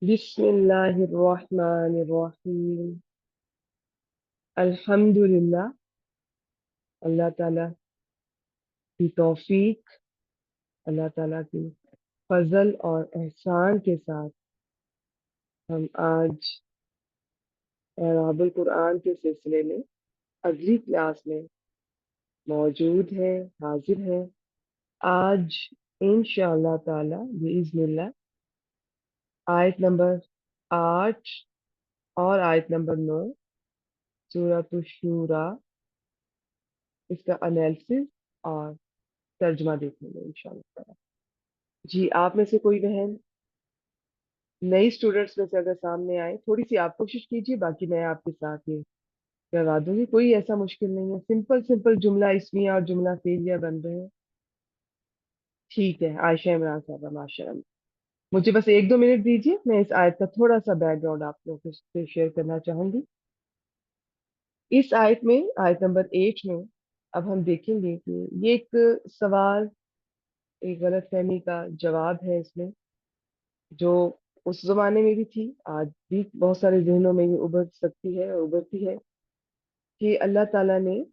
बिस्मिल्लाहिर्रहमानिर्रहीम। अल्हम्दुलिल्लाह। अल्लाह ताला की तौफीक, अल्लाह ताला की फजल और एहसान के साथ हम आज एराबुल कुरान के सिलसिले में अगली क्लास में मौजूद हैं, हाजिर हैं। आज इंशाअल्लाह ताला बिइज़्निल्लाह आयत नंबर 8 और आयत नंबर 9 सूरत शूरा, इसका एनालिसिस और तर्जमा देखेंगे इंशाअल्लाह। जी, आप में से कोई बहन नई स्टूडेंट्स में से अगर सामने आए, थोड़ी सी आप कोशिश कीजिए, बाकी मैं आपके साथ ही करवा दूंगी। कोई ऐसा मुश्किल नहीं है, सिंपल सिंपल जुमला इसमिया और जुमला फेलिया बन रहे हैं। ठीक है आयशा इमरान साहबा, माशाल्लाह। मुझे बस 1-2 मिनट दीजिए, मैं इस आयत का थोड़ा सा बैकग्राउंड आप लोगों से शेयर करना चाहूंगी। इस आयत में, आयत नंबर 8 में, अब हम देखेंगे कि ये एक सवाल, एक गलत फहमी का जवाब है इसमें, जो उस जमाने में भी थी, आज भी बहुत सारे जहनों में ये उभर सकती है और उभरती है कि अल्लाह ताला ने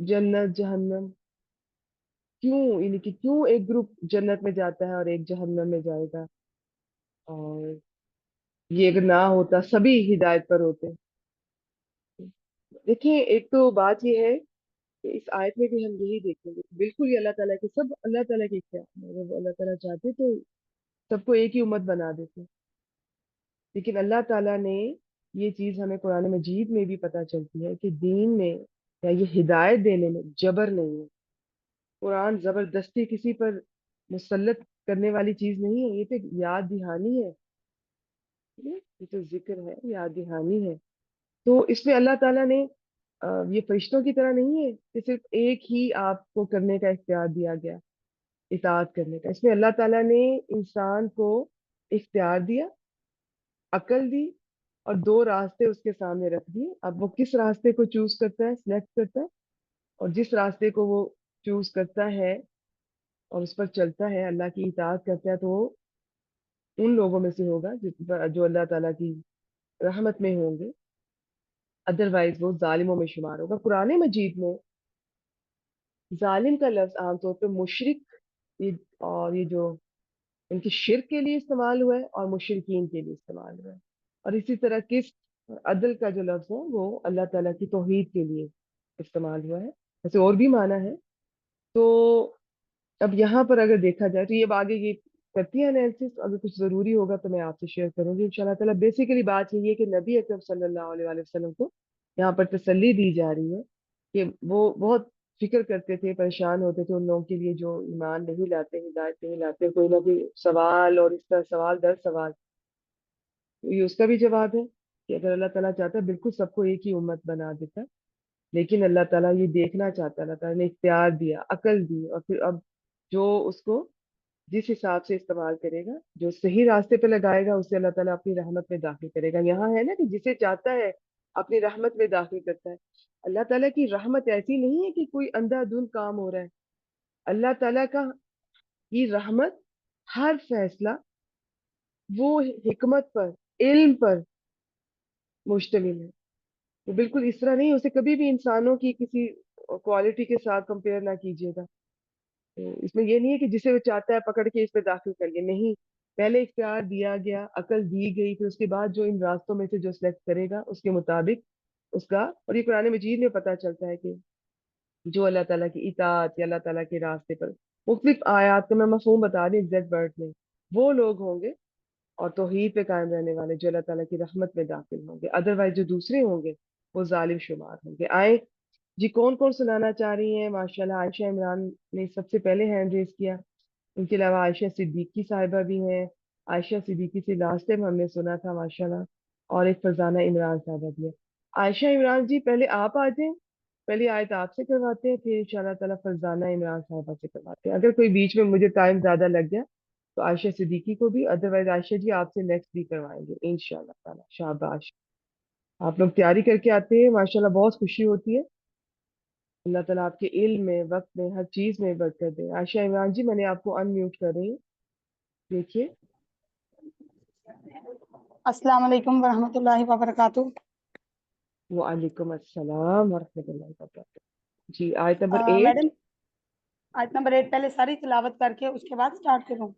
जन्नत जहन्नम क्यों, यानी कि क्यों एक ग्रुप जन्नत में जाता है और एक जहन्नम में जाएगा। और ये अगर ना होता, सभी हिदायत पर होते। देखिए, एक तो बात ये है कि इस आयत में भी हम यही देखेंगे, बिल्कुल ये अल्लाह ताला के, सब अल्लाह ताला के इख्तियार में, अगर वो अल्लाह ताला चाहते तो सबको एक ही उम्मत बना देते। लेकिन अल्लाह ताला ने ये चीज हमें कुरान मजीद में भी पता चलती है कि दीन में या ये हिदायत देने में जबर नहीं है। कुरान जबरदस्ती किसी पर मुसल्लत करने वाली चीज नहीं है, ये तो याद दहानी है। ये तो जिक्र है, याद दहानी है। तो इसमें अल्लाह ताला ने ये फरिश्तों की तरह नहीं है कि सिर्फ एक ही आपको करने का इख्तियार दिया गया, इताअत करने का। इसमें अल्लाह ताला ने इंसान को इख्तियार दिया, अकल दी, और दो रास्ते उसके सामने रख दिए। अब वो किस रास्ते को चूज करता है, सिलेक्ट करता है, और जिस रास्ते को वो चूज करता है और उस पर चलता है, अल्लाह की इताअत करता है, तो वो उन लोगों में से होगा जो अल्लाह ताला की रहमत में होंगे। अदरवाइज वो जालिमों में शुमार होगा। कुरान मजीद में जालिम का लफ्ज आमतौर पर मुशरिक, ये और ये जो इनके शिर्क के लिए इस्तेमाल हुआ है और मुशरिकीन के लिए इस्तेमाल हुआ है। और इसी तरह किस, अदल का जो लफ्ज है वो अल्लाह ताला की तौहीद के लिए इस्तेमाल हुआ है। वैसे और भी माना है। तो अब यहाँ पर अगर देखा जाए तो ये अब आगे ये करती है एनालिसिस, अगर कुछ जरूरी होगा तो मैं आपसे शेयर करूंगी इंशाल्लाह ताला। बेसिकली बात यही है कि नबी अकरम सल्लल्लाहु अलैहि वसल्लम को यहाँ पर तसल्ली दी जा रही है कि वो बहुत फिक्र करते थे, परेशान होते थे उन लोगों के लिए जो ईमान नहीं लाते, हिदायत नहीं लाते, कोई ना कोई सवाल, और इस तरह सवाल दर सवाल। तो ये उसका भी जवाब है कि अगर अल्लाह ताला चाहता है बिल्कुल सबको एक ही उम्मत बना देता। लेकिन अल्लाह ताला ये देखना चाहता है, अल्लाह ताला ने इख्तियार दिया, अकल दी, और फिर अब जो उसको जिस हिसाब से इस्तेमाल करेगा, जो सही रास्ते पे लगाएगा, उसे अल्लाह ताला अपनी रहमत में दाखिल करेगा। यहाँ है ना कि जिसे चाहता है अपनी रहमत में दाखिल करता है। अल्लाह ताला की रहमत ऐसी नहीं है कि कोई अंधाधुंध काम हो रहा है। अल्लाह ताला का की रहमत, हर फैसला वो हिकमत पर, इल्म पर मुश्तमिल है। तो बिल्कुल इस तरह नहीं, उसे कभी भी इंसानों की किसी क्वालिटी के साथ कंपेयर ना कीजिएगा। तो इसमें ये नहीं है कि जिसे वो चाहता है पकड़ के इस पे दाखिल करिए, नहीं। पहले इख्तियार दिया गया, अकल दी गई, फिर उसके बाद जो इन रास्तों में से जो सिलेक्ट करेगा उसके मुताबिक उसका। और ये कुरान मजीद में पता चलता है कि जो अल्लाह ताला की इताअत या अल्लाह ताला के रास्ते पर, मुख्तलिफ आयात का मैं मफहूम बता रही, एग्जैक्ट वर्ड नहीं, वो लोग होंगे और तौहीद पे कायम रहने वाले जो अल्लाह ताला की रहमत में दाखिल होंगे। अदरवाइज जो दूसरे होंगे वो जालिम शुमार होंगे। आए जी, कौन कौन सुनाना चाह रही हैं? माशाल्लाह, आयशा इमरान ने सबसे पहले हैंड रेज किया। इनके अलावा आयशा सिद्दीकी साहिबा भी हैं। आयशा सिद्दीकी से लास्ट टाइम हमने सुना था माशाल्लाह। और एक फरजाना इमरान साहिबा भी है। आयशा इमरान जी, पहले आप आ जाएं, पहली आयत आपसे करवाते हैं, फिर इंशाल्लाह ताला फरजाना इमरान साहिबा से करवाते हैं। अगर कोई बीच में मुझे टाइम ज्यादा लग गया तो आयशा सिद्दीकी को भी, अदरवाइज आयशा जी आपसे नेक्स्ट भी करवाएंगे इंशाल्लाह ताला। शाबाश, आप लोग तैयारी करके आते हैं, माशाल्लाह बहुत खुशी होती है। अल्लाह ताला आपके इल्म में, वक्त में, हर चीज में बरकत दे। आयशा इमरान जी, मैंने आपको अनम्यूट कर रही हूँ, देखिए। अस्सलाम वालेकुम वरहमतुल्लाहि वबरकातुह। वालेकुम अस्सलाम वरहमतुल्लाहि वबरकातुहू। जी, आयत नंबर 8। मैडम, आयत नंबर 8 पहले सारी तिलावत करके उसके बाद स्टार्ट करूँ?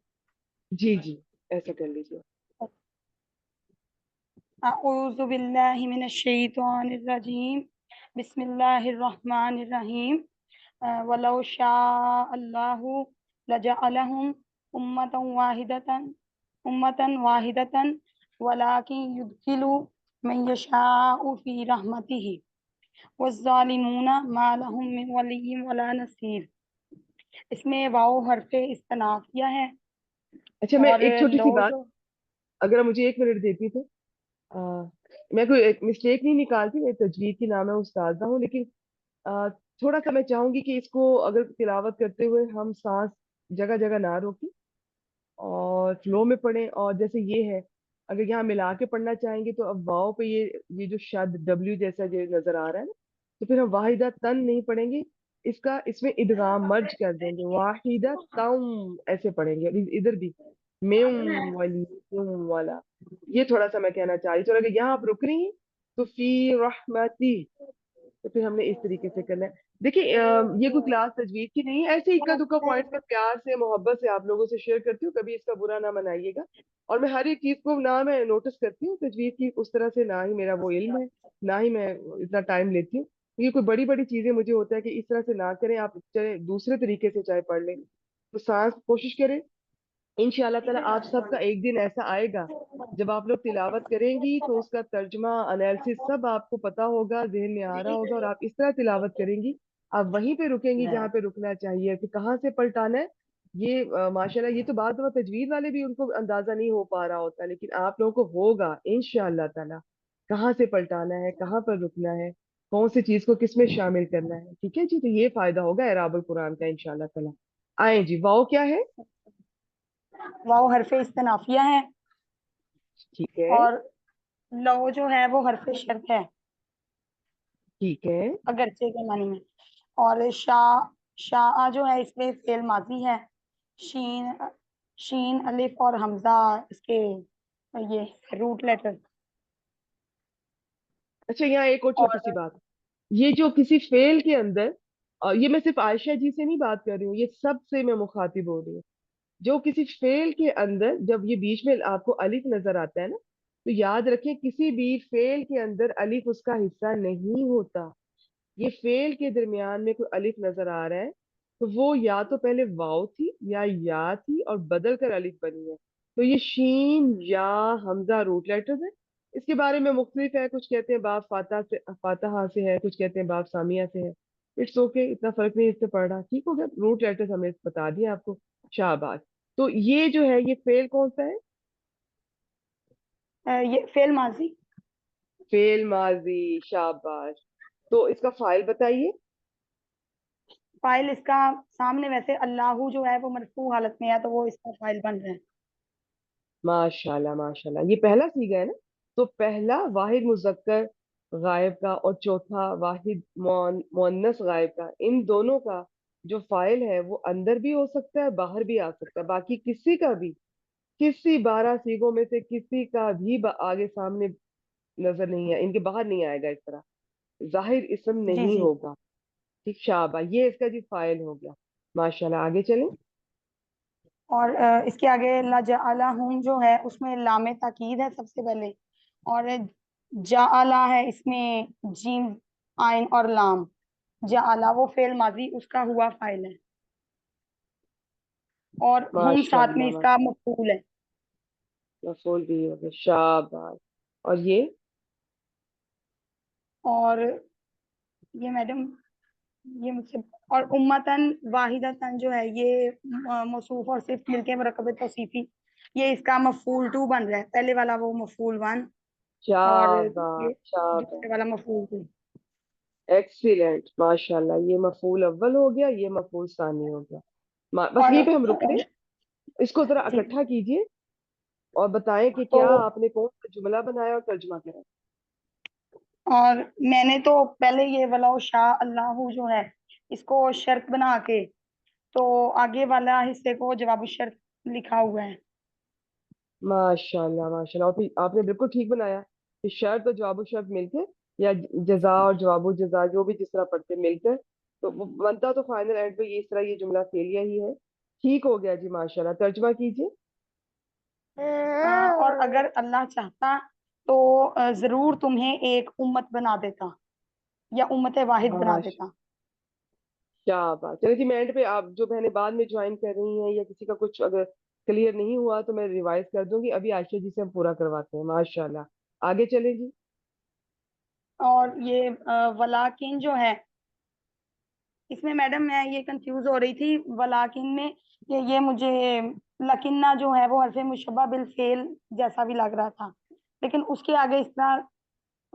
जी जी, ऐसा कर लीजिए। अऊज़ु बिल्लाहि मिनश शैतानिर रजीम। बिस्मिल्लाहिर रहमानिर रहीम। वलौ शाअ अल्लाहु लजअलहुम उम्मतन वाहिदतन उम्मतन वाहिदतन वलाकिन युदखिलु मन यशाअु फी रहमतिही वज़्ज़ालिमूना मा लहुम मिन वलिय्यिन वला नसीर। इसमें वाओ हरफे इस्तिनाफिया है। अच्छा, मैं और एक छोटी सी लो बात, जो अगर आप मुझे 1 मिनट देती तो। मैं कोई एक मिस्टेक नहीं निकालती, मैं तजवीद की नाम है उस्तादा हूँ, लेकिन आ, थोड़ा सा मैं चाहूंगी कि इसको अगर तिलावत करते हुए हम सांस जगह जगह ना रोकें और फ्लो में पढ़ें। और जैसे ये है, अगर यहाँ मिला के पढ़ना चाहेंगे तो अब वाव पे ये जो शब्द डब्ल्यू जैसा जो नजर आ रहा है ना, तो फिर हम वाहिदा तन नहीं पढ़ेंगे, इसका इसमें इदगाम मर्ज कर देंगे, वाहिदा तम ऐसे पढ़ेंगे। और इधर भी मिम वाली तुम वाला, ये थोड़ा सा मैं कहना चाह रही थी। और अगर यहाँ आप रुक रही हैं तो फी रहमती, तो फिर हमने इस तरीके से करना है। देखिए, ये कोई क्लास तजवीज की नहीं है, ऐसे ही इक्का दुक्का पॉइंट में प्यार से मोहब्बत से आप लोगों से शेयर करती हूँ, कभी इसका बुरा ना मनाइएगा। और मैं हर एक चीज को ना मैं नोटिस करती हूँ तजवीज की उस तरह से, ना ही मेरा वो इल्म है, ना ही मैं इतना टाइम लेती हूँ। ये कोई बड़ी बड़ी चीजें मुझे होता है कि इस तरह से ना करें, आप चाहे दूसरे तरीके से चाहे पढ़ लें। तो सांस कोशिश करें, इंशाल्लाह ताला आप सबका एक दिन ऐसा आएगा जब आप लोग तिलावत करेंगी तो उसका तर्जमा एनालिसिस सब आपको पता होगा, जहन में आ रहा होगा, और आप इस तरह तिलावत करेंगी, आप वहीं पे रुकेंगी जहाँ पे रुकना चाहिए कि कहाँ से पलटाना है। ये माशाल्लाह, ये तो बात तजवीज वाले भी उनको अंदाजा नहीं हो पा रहा होता, लेकिन आप लोगों को होगा इंशाल्लाह ताला कहाँ से पलटाना है, कहाँ पर रुकना है, कौन सी चीज को किस में शामिल करना है। ठीक है जी, तो ये फायदा होगा एराबुल कुरान का इंशाल्लाह ताला। आए जी, वाओ क्या है? वाओ हरफे इस्तिनाफिया है। ठीक है। और लो जो है वो हरफे शर्त है, ठीक है। अगरचे के मानी में। और शाह जो है इसमें फेल माजी है। शीन शीन अलिफ और हमजा इसके ये रूट लेटर। अच्छा, यहाँ एक और छोटी सी और बात, ये जो किसी फेल के अंदर, ये मैं सिर्फ आयशा जी से नहीं बात कर रही हूँ, ये सबसे मैं मुखातिब हो रही हूँ। जो किसी फेल के अंदर जब ये बीच में आपको अलिफ नजर आता है ना, तो याद रखें किसी भी फेल के अंदर अलिफ उसका हिस्सा नहीं होता। ये फेल के दरमियान में कोई अलिफ नजर आ रहा है तो वो या तो पहले वाव थी या थी और बदल कर अलिफ बनी है। तो ये शीन या हमजा रूट लेटर्स है। इसके बारे में मुख्तलिफ है, कुछ कहते हैं बाप फातहा से है, कुछ कहते हैं बाप सामिया से है। इट्स ओके, इतना फर्क नहीं इससे पड़ रहा, ठीक हो गया। रूट लेटर्स हमने बता दिए आपको, शाहबाज। तो ये जो है ये फेल कौन सा है? ये फेल माजी। फेल माजी, शाबाश। तो इसका फाइल बताइए। फाइल इसका सामने वैसे अल्लाहू जो है वो मरफू हालत में है, तो वो इसका फाइल बन रहा है। माशाल्लाह माशाल्लाह, ये पहला सीगा है ना? तो पहला वाहिद मुजक्कर गायब का और चौथा वाहिद मुअन्नस गायब का, इन दोनों का जो फाइल है वो अंदर भी हो सकता है बाहर भी आ सकता है। बाकी किसी का भी, किसी 12 सीगों में से किसी का भी आगे सामने नजर नहीं है, इनके बाहर नहीं आएगा इस तरह, जाहिर इसम जी नहीं जी। होगा। ठीक, शाबा, ये इसका जी फाइल हो गया। माशाल्लाह, आगे चलें। और इसके आगे लजअला हूं जो है उसमें लामे ताकीद है सबसे पहले। और जाअला है इसमें जीम आइन और लाम। जाअला वो फेल माजी उसका हुआ फाइल है। और हम साथ में माशाल्लाह इसका माशाल्लाह, मफूल है। मफूल भी हो गया, शाबाश। और ये और ये मैडम, ये मुझसे। और उम्मतन वाहिदतन जो है ये मौसूफ और सिर्फ मिलके मरकब तौसीफी, ये इसका मफूल टू बन रहा है। पहले वाला वो मफूल वन और शाबाश ये शाबाश, दूसरे वाला मफूल टू। एक्सीलेंट, माशाल्लाह। ये मफूल अव्वल हो गया, ये मफूल सानी हो गया। बस और यहीं पे हम रुकते हैं। इसको जरा जी। इकट्ठा कीजिए और बताएं कि तो क्या आपने कौन सा जुमला बनाया और तर्जुमा करा। और मैंने तो पहले ये वाला शाह अल्लाह जो है इसको शर्त बना के, तो आगे वाला हिस्से को जवाब शर्त लिखा हुआ है। माशाल्लाह माशाल्लाह, आपने बिल्कुल ठीक बनाया कि शर्त और जवाब शर्त मिलके, या जजा और जवाब जजा, जो भी जिस तरह पढ़ते मिलकर, तो वो बनता तो फाइनल एंड पे ये इस तरह ये जुमला फेलिया ही है। ठीक हो गया जी, माशाल्लाह। तर्जमा कीजिए। और अगर अल्लाह चाहता तो जरूर तुम्हें एक उम्मत बना देता या उम्मत वाहिद बना माश देता। क्या बात। चलिए जी, मैं एंड पे, आप जो बहनें बाद में ज्वाइन कर रही हैं या किसी का कुछ अगर क्लियर नहीं हुआ तो मैं रिवाइज कर दूंगी। अभी आयशा जी से हम पूरा करवाते हैं। माशाल्लाह, आगे चलें जी। और ये वलाकिन जो है, इसमें मैडम मैं ये कंफ्यूज हो रही थी वलाकिन में, कि ये मुझे लकिन्ना जो है वो हरफ मुशब्बह बिल फेल जैसा भी लग रहा था, लेकिन उसके आगे इस तरह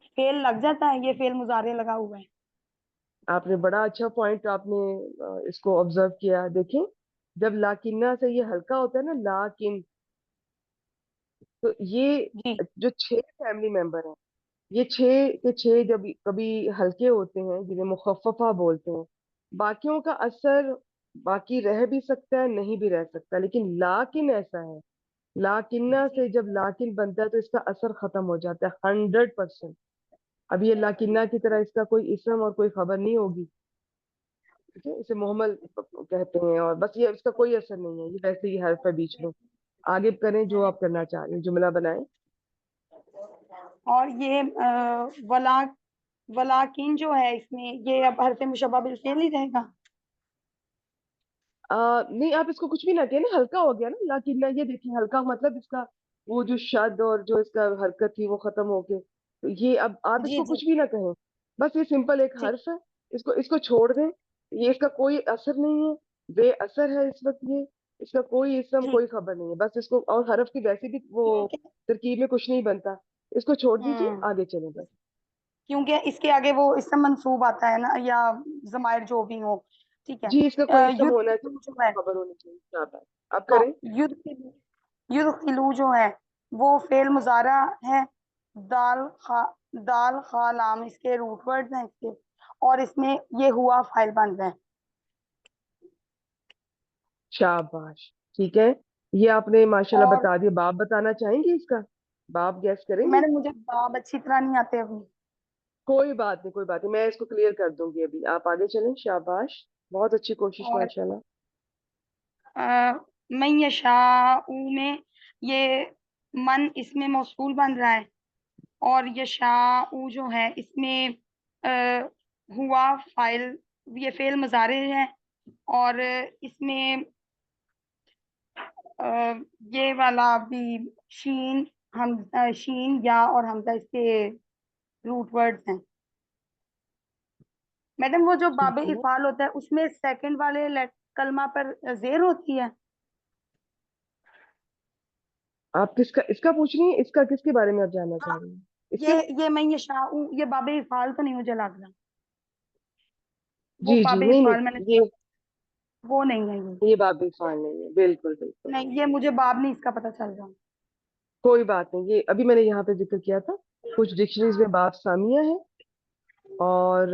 फेल लग जाता है, ये फेल मुजारे लगा हुआ है। आपने बड़ा अच्छा पॉइंट आपने इसको ऑब्जर्व किया। देखें, जब लाकिन्ना से ये हल्का होता है ना, लाकिन, तो ये जी जो छह फैमिली मेंबर हैं, ये छह के छह जब कभी हल्के होते हैं जिन्हें मुखफ़फ़ा बोलते हैं, बाकियों का असर बाकी रह भी सकता है, नहीं भी रह सकता, लेकिन लाकिन ऐसा है, लाकिन्ना से जब लाकिन बनता है तो इसका असर खत्म हो जाता है 100%। अब ये लाकिन्ना की तरह इसका कोई इसम और कोई खबर नहीं होगी, ठीक है, इसे मोहम्मल कहते हैं, और बस ये इसका कोई असर नहीं है, ये वैसे ही हर्फ है बीच में। आगे करें जो आप करना चाह रहे हैं, जुमला बनाएं। और ये वलाकिन जो है इसमें ये अब हरफ मुशब्बह बिल फेल ही रहेगा। नहीं, आप इसको कुछ भी ना कहें ना, हल्का हो गया ना लाकिन ना, ये देखिए हल्का मतलब इसका वो जो शद और जो इसका हरकत थी वो खत्म हो गई, तो ये अब आप जी इसको जी कुछ भी ना कहें, बस ये सिंपल एक ठीक। हर्फ है, इसको इसको छोड़ दें। ये इसका कोई असर नहीं है, बेअसर है इस वक्त ये, इसका कोई इसम ठीक कोई खबर नहीं है, बस इसको, और हर्फ की वैसे भी वो ठीक है। तरकीब में कुछ नहीं बनता, इसको छोड़ दीजिए, हम्म, आगे चलें बस। क्योंकि इसके आगे वो इसम मंसूब आता है ना, या जमायर जो भी हो। ठीक है। जी, इसका कोई इसम युद्ध होना जो चाहिए, है, खबर होनी चाहिए, क्या बात। अब हाँ, करें। युद्ध खिलू जो है वो फेल मुजारा है। दाल खा लाम इसके रूट वर्ड्स हैं इसके, और इसमें ये हुआ फाइल बन रहा है। शाबाश, ठीक है, ये आपने माशाल्लाह और बता दिया। बाप बताना चाहेंगे इसका? बाप गैस करेंगे? मैंने मुझे बाब अच्छी तरह नहीं आते अभी। कोई बात नहीं, कोई बात नहीं, मैं इसको क्लियर कर दूंगी अभी। आप आगे चलें। शाबाश, बहुत अच्छी कोशिश, और माशाल्लाह। मैं यशाऊ में ये मन इसमें मौसूल बन रहा है, और यशाऊ जो है इसमें अ, हुआ फाइल, ये फेल मुजारे है। और इसमें अ, ये वाला भी शीन, शीन या और हमजा इसके रूट वर्ड्स हैं। मैडम वो जो ठीक बाबे है, इफाल होता है उसमें सेकंड वाले कलमा पर जेर होती है। आप किसका इसका पूछ रही हैं? इसका किसके बारे में आप जानना चाह हाँ, रही हैं? ये इसके? ये मैं ये शाऊ ये बाबे इफाल तो नहीं मुझे लग रहा। वो जी जी, बाबे नहीं इफाल मैंने, नहीं, ये वो नहीं है ये। ये बाप भी फाल नहीं है, बिल्कुल बिल्कुल। नहीं, ये मुझे बाब नहीं इसका पता चल रहा। कोई बात नहीं, ये अभी मैंने यहाँ पे जिक्र किया था, कुछ डिक्शनरीज में बाप सामिया है, और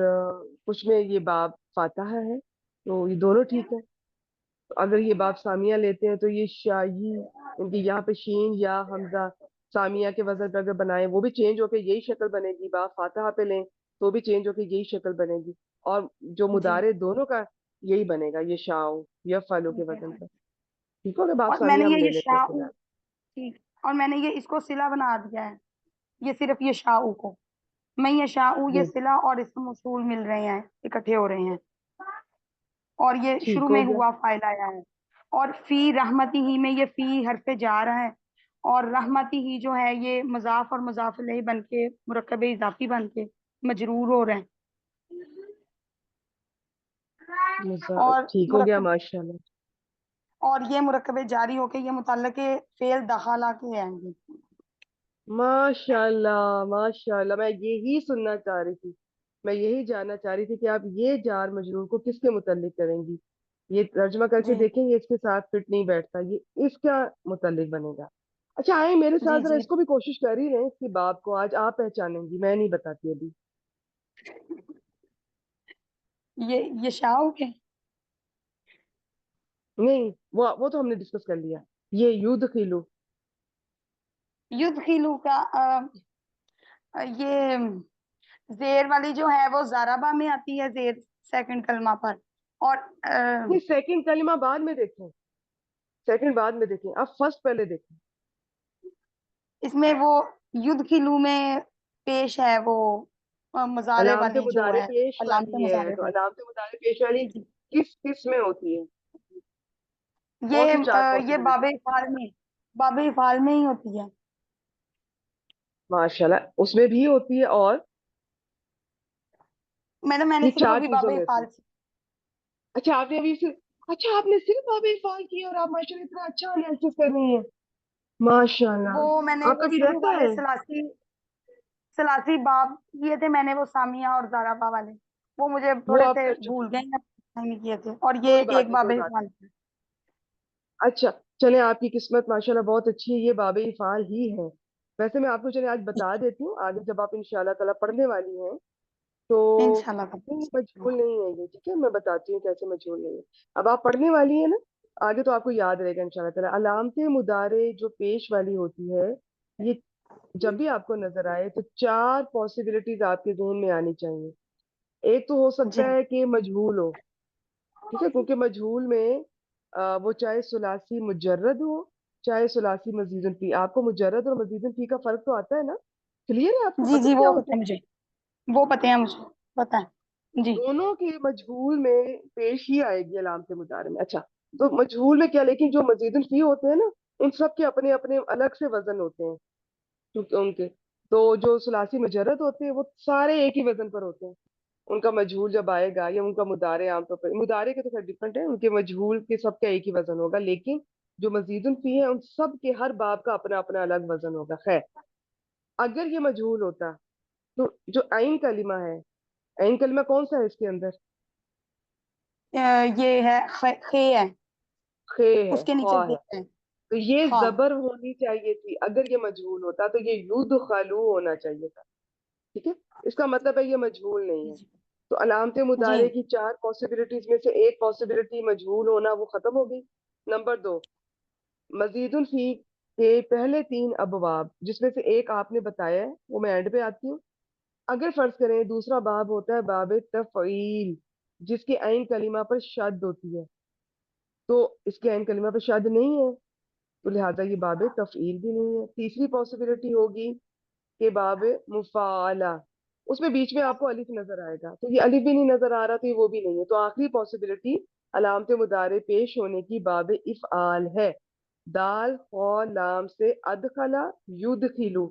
कुछ में ये बाप फातहा है, तो ये दोनों ठीक है। तो अगर ये बाप सामिया लेते हैं तो ये शाही, इनकी यहाँ पे शीन या हमजा सामिया के वजन पे अगर बनाए वो भी चेंज होके यही शक्ल बनेगी, बाप फातहा पे लें तो भी चेंज होके यही शक्ल बनेगी, और जो जी मुदारे दोनों का यही बनेगा, ये शाओ या फलो के ठीक है। वजन पे। ठीक हो गया, बाप और मैंने सामिया हम ले ये लेते हैं शाऊ, फिलहाल। ठीक, और मैंने ये इसको सिला बना दिया है, ये सिर्फ ये शाऊ को, मैं ये शाऊ ये जी, सिला और इसको मौसूल मिल रहे हैं, इकट्ठे हो रहे हैं, और ये शुरू ठीक हो में गया। हुआ फाइल आया है। और फी रहमती ही में ये फी हरफ जा रहा है, और रहमती ही जो है ये मजाफ और मजाफ अलैहि बन के मुरक्कब इजाफी बन के मजरूर हो रहे हैं। और ठीक हो गया, मुरक्कब, माशाल्लाह। और ये मुरक्कब जारी होके ये मुतल्लक़ फेल दखाला के आएंगे। माशाल्लाह माशाल्लाह, मैं यही सुनना चाह रही थी, मैं यही जानना चाह रही थी कि आप ये जार मजरूर को किसके मुताल्लिक करेंगी। ये तर्जमा करके जी देखेंगे, इसके साथ फिट नहीं बैठता, ये इसका मुताल्लिक बनेगा। अच्छा, आए मेरे साथ जी जरा, जी। इसको भी कोशिश कर ही रहे हैं, इसके बाप को आज आप पहचानेंगी, मैं नहीं बताती अभी। ये शाह के। नहीं, वो तो हमने डिस्कस कर लिया। ये युद्ध खिलू, युदखिलू का ये जेर वाली जो है वो ज़ाराबा में आती है, जेर सेकंड कलमा पर। और नहीं, सेकंड कलिमा बाद में देखें, सेकंड बाद में देखें, आप फर्स्ट पहले देखें। इसमें वो युदखिलू में पेश है वो मुजारे अलामत वाली जो मुदारे है, पेश अलामत वाली है, मुजारे तो पे। अलामत मुदारे पेश वाली जी जी। किस किस में होती है? कौन ये सी चार ये पॉसिबिलिटी? बाबे इफाल में ही होती है। माशाल्लाह, उसमें भी होती है, और मैंने ये सिर्फ चार अभी चीजों बाबे में से? इफाल से। अच्छा, आपने अभी सिर्फ, अच्छा आपने सिर्फ बाबे इफ़ाल किया, और आप माशाल्लाह इतना अच्छा एनालिसिस कर रही हैं, वो मैंने माशाल्लाह। वो आपका भी शुरू रहता वाले है? सलासी बाब किए थे मैंने, वो सामिया और जाराबा वाले, वो मुझे वो थोड़े आप से कर चुके भूल हैं। गए हैं, नहीं किए थे। और ये कोई बात एक नहीं, कोई बाबे बात इफाल। नहीं। अच्छा, चले, आपकी किस्मत माशाल्लाह बहुत अच्छी है, ये बाबे इफ़ाल ही है। वैसे मैं आपको चले आज बता देती हूँ, आगे जब आप इंशाल्लाह ताला पढ़ने वाली हैं तो। इंशाल्लाह नहीं, तब। मजबूर नहीं है ये, ठीक है, मैं बताती हूँ कैसे मजबूर नहीं है। अब आप पढ़ने वाली है ना, आगे तो आपको याद रहेगा इंशाल्लाह ताला। अलामत मुदारे जो पेश वाली होती है, ये जब भी आपको नजर आए तो चार पॉसिबिलिटीज आपके जहन में आनी चाहिए। एक तो हो जी सकता है कि मजहूल हो, ठीक है, क्योंकि मजहूल में वो चाहे सुलासी मुजर्रद हो, चाहे सुलासी मजीदुन फी। आपको मुजर्रद और मजीदुन फी का फर्क तो आता है ना? क्लियर है, आपको जी पता जी, है क्या वो होता पता है? है मुझे, वो पता है मुझे, पता है जी। दोनों के मजहूल में पेश ही आएगी अलामत मुदारे में। अच्छा, तो मजहूल में क्या, लेकिन जो मजीदुन फी होते हैं ना, उन सब के अपने अपने अलग से वजन होते हैं, क्योंकि उनके, तो जो सुलासी मुजर्रद होते हैं वो सारे एक ही वजन पर होते हैं। उनका मजहूल जब आएगा, या उनका मुदारे, आमतौर पर मुदारे के तो खैर डिफरेंट है, उनके मजहूल के सबका एक ही वजन होगा, लेकिन जो मजीदुल फी है उन सब के हर बाब का अपना अपना अलग वजन होगा। खैर, अगर ये मजहूल होता तो जो आइन कलिमा है, आइन कलिमा कौन सा है इसके अंदर? ये है खे है, खे है, उसके नीचे खा ये है, है तो ये खा। जबर होनी चाहिए थी। अगर ये मजहूल होता तो ये युद खलू होना चाहिए था, ठीक है। इसका मतलब है ये मजहूल नहीं है। जी तो अलामत जी मुदारे की चार पॉसिबिलिटीज में से एक पॉसिबिलिटी मजहूल होना, वो खत्म हो गई। नंबर दो, मजीदुल फी के पहले तीन अबवाब जिसमें से एक आपने बताया है, वो मैं एंड पे आती हूँ। अगर फर्ज करें दूसरा बाब होता है बाब तफईल, जिसके आइन कलीमा पर शद होती है, तो इसके आइन कलीमा पर शद नहीं है, तो लिहाजा ये बाब तफईल भी नहीं है। तीसरी पॉसिबिलिटी होगी कि बाब मुफाला, उसमें बीच में आपको अलिफ नजर आएगा, तो ये अलिफ भी नहीं नजर आ रहा, तो ये वो भी नहीं है। तो आखिरी पॉसिबिलिटी अलामत मुदारे पेश होने की बाब इफ़आल है। दाल और लाम से अदखला युदखिलु,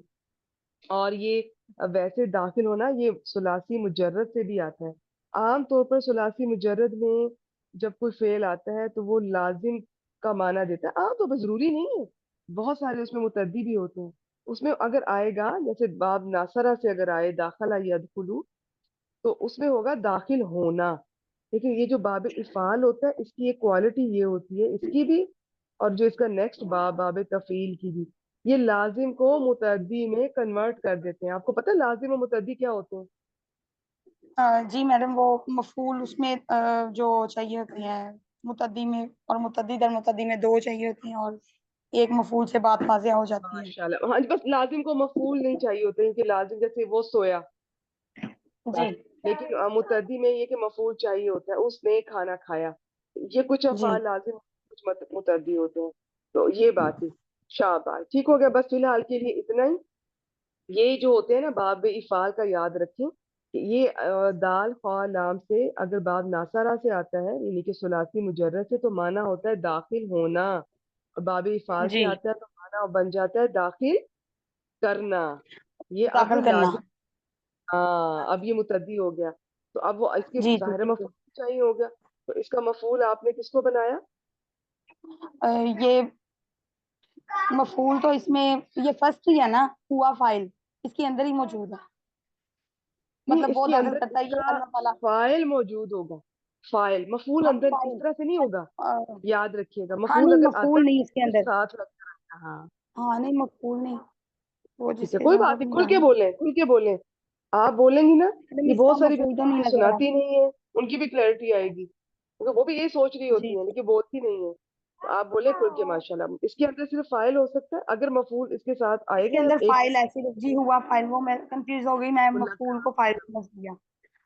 और ये वैसे दाखिल होना ये सुलासी मुजर्रद से भी आता है। आम तौर पर सुलासी मुजर्रद में जब कोई फेल आता है तो वो लाजिम का माना देता है, आम तौर पर जरूरी नहीं है, बहुत सारे उसमें मुतद्दी भी होते हैं। उसमें अगर आएगा, जैसे बाब नासरा से अगर आए दाखला यदखुलू, तो उसमें होगा दाखिल होना। लेकिन ये जो बाब इफ़ाल होता है, इसकी एक क्वालिटी ये होती है, इसकी भी, और जो इसका नेक्स्ट बाब बाब तफील की भी, ये लाजिम को मुतद्दी में कन्वर्ट कर देते हैं। आपको पता है लाजिम और मुतद्दी क्या होते हैं? जी मैडम, वो मफूल उसमें जो चाहिए होते हैं मुतद्दी में, और मुतद्दी दर मुतद्दी में दो चाहिए होते हैं, और एक मफूल से बात वाज़िह हो जाती है। माशाल्लाह, हाँ जी, बस लाजिम को मफूल नहीं चाहिए होते हैं, कि लाजिम जैसे वो सोया, जी बस। लेकिन मुतद्दी में ये कि मफूल चाहिए होता है, उसने खाना खाया। ये कुछ जी अफ़ाल लाजिम, कुछ मुतद्दी होते हैं। तो ये बात थी। शाबाश, ठीक हो गया, बस फिलहाल के लिए इतना ही। ये जो होते हैं ना बाब इफ़ाल का याद रखें, कि ये दाल खा लाम से अगर बाब नासारा से आता है, यानी कि सुलासी मुजर्रद से, तो माना होता है दाखिल होना। और बाब इफ़ाल से जी, आता है तो माना बन जाता है दाखिल करना। ये अब दाखिल करना। लाजिम, हाँ, अब ये मुतद्दी हो गया, तो अब वो इसके जी जी ज़ाहिर जी जी। मफूल चाहिए हो गया। तो इसका मफूल आपने किसको बनाया? ये मफूल तो इसमें ये फर्स्ट ही है ना, हुआ फाइल इसके अंदर ही मौजूद है, नहीं, मतलब वो इसके दाखिल अंदर करता है ये इसका अल्लाह ताला। फाइल मौजूद होगा। फाइल, मफूल हाँ अंदर इस फाइल। तरह से नहीं होगा, अ, याद रखिएगा। हाँ मफूल नहीं, अगर आता मफूल है नहीं इसके तो अंदर। साथ लगता है, हाँ। हाँ नहीं, मफूल नहीं, वो ठीक है, जिसके कोई साथ बात नहीं, अपनी खुल के जान। बोलें, खुल के बोलें। आप बोलेंगी ना, मैडम ये इसका बहुत सारी मफूल तो बहनें नहीं मुझे नजर आ सुनाती नहीं है, उनकी भी क्लैरिटी आएगी, क्योंकि वो भी यही सोच रही जी। होती है लेकिन बोलती नहीं है। आप बोले खुल के माशाल्लाह। इसके अंदर सिर्फ फाइल हो सकता है, अगर मफूल इसके साथ इसके आएगा अंदर एक फाइल ऐसे जी हुआ फाइल, वो मैं कंफ्यूज हो गई, मैं मुल्ला मफूल को फाइल समझ लिया।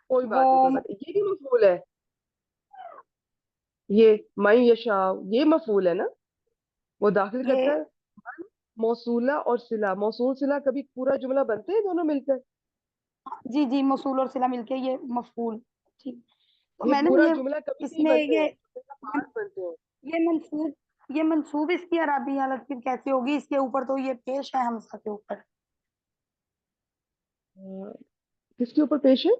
कोई वो बात नहीं, कोई बात नहीं, ये भी मफूल है। ये मई यशा, ये मफूल है ना, वो दाखिल करता ये है मौसूला और सिला। मौसूल सिला कभी पूरा जुमला बनते हैं दोनों मिलकर? जी जी, मौसूल और सिला मिलके ये मफूल। ठीक। तो ये मैडम पूरा ये जुमला कभी नहीं इसमें बनते हैं, ये जुमले का पार्ट बनते हैं। ये मंसूब, ये मंसूब इसकी अरबी हालत फिर कैसे होगी? इसके ऊपर तो ये पेश है हमसा के ऊपर। हाँ, किसके ऊपर पेश है?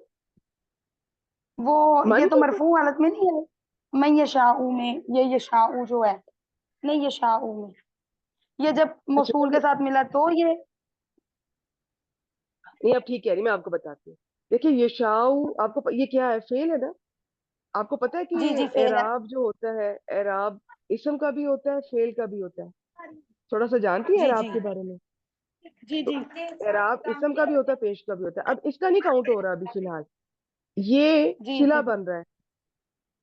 वो ये मन तो के ऊपर। मरफू हालत में नहीं है? मैं यशाऊ में, ये यशाऊ जो है, नहीं यशाऊ में, ये जब अच्छा मौसूल के चलिए, साथ मिला तो ये। नहीं अब ठीक कह रही, मैं आपको बताती हूँ। देखिए यशाउ, ये क्या है, फेल है ना। आपको पता है कि जी जी फेल है। एराब जो होता है, एराब इसम का भी होता है, फेल का भी होता है। थोड़ा सा जानती है जी एराब जी के बारे में? जी तो जी एराब इसम का भी होता है, पेश का भी होता है। अब इसका नहीं काउंट हो रहा अभी फिलहाल, ये जी सिला फिर बन रहा है,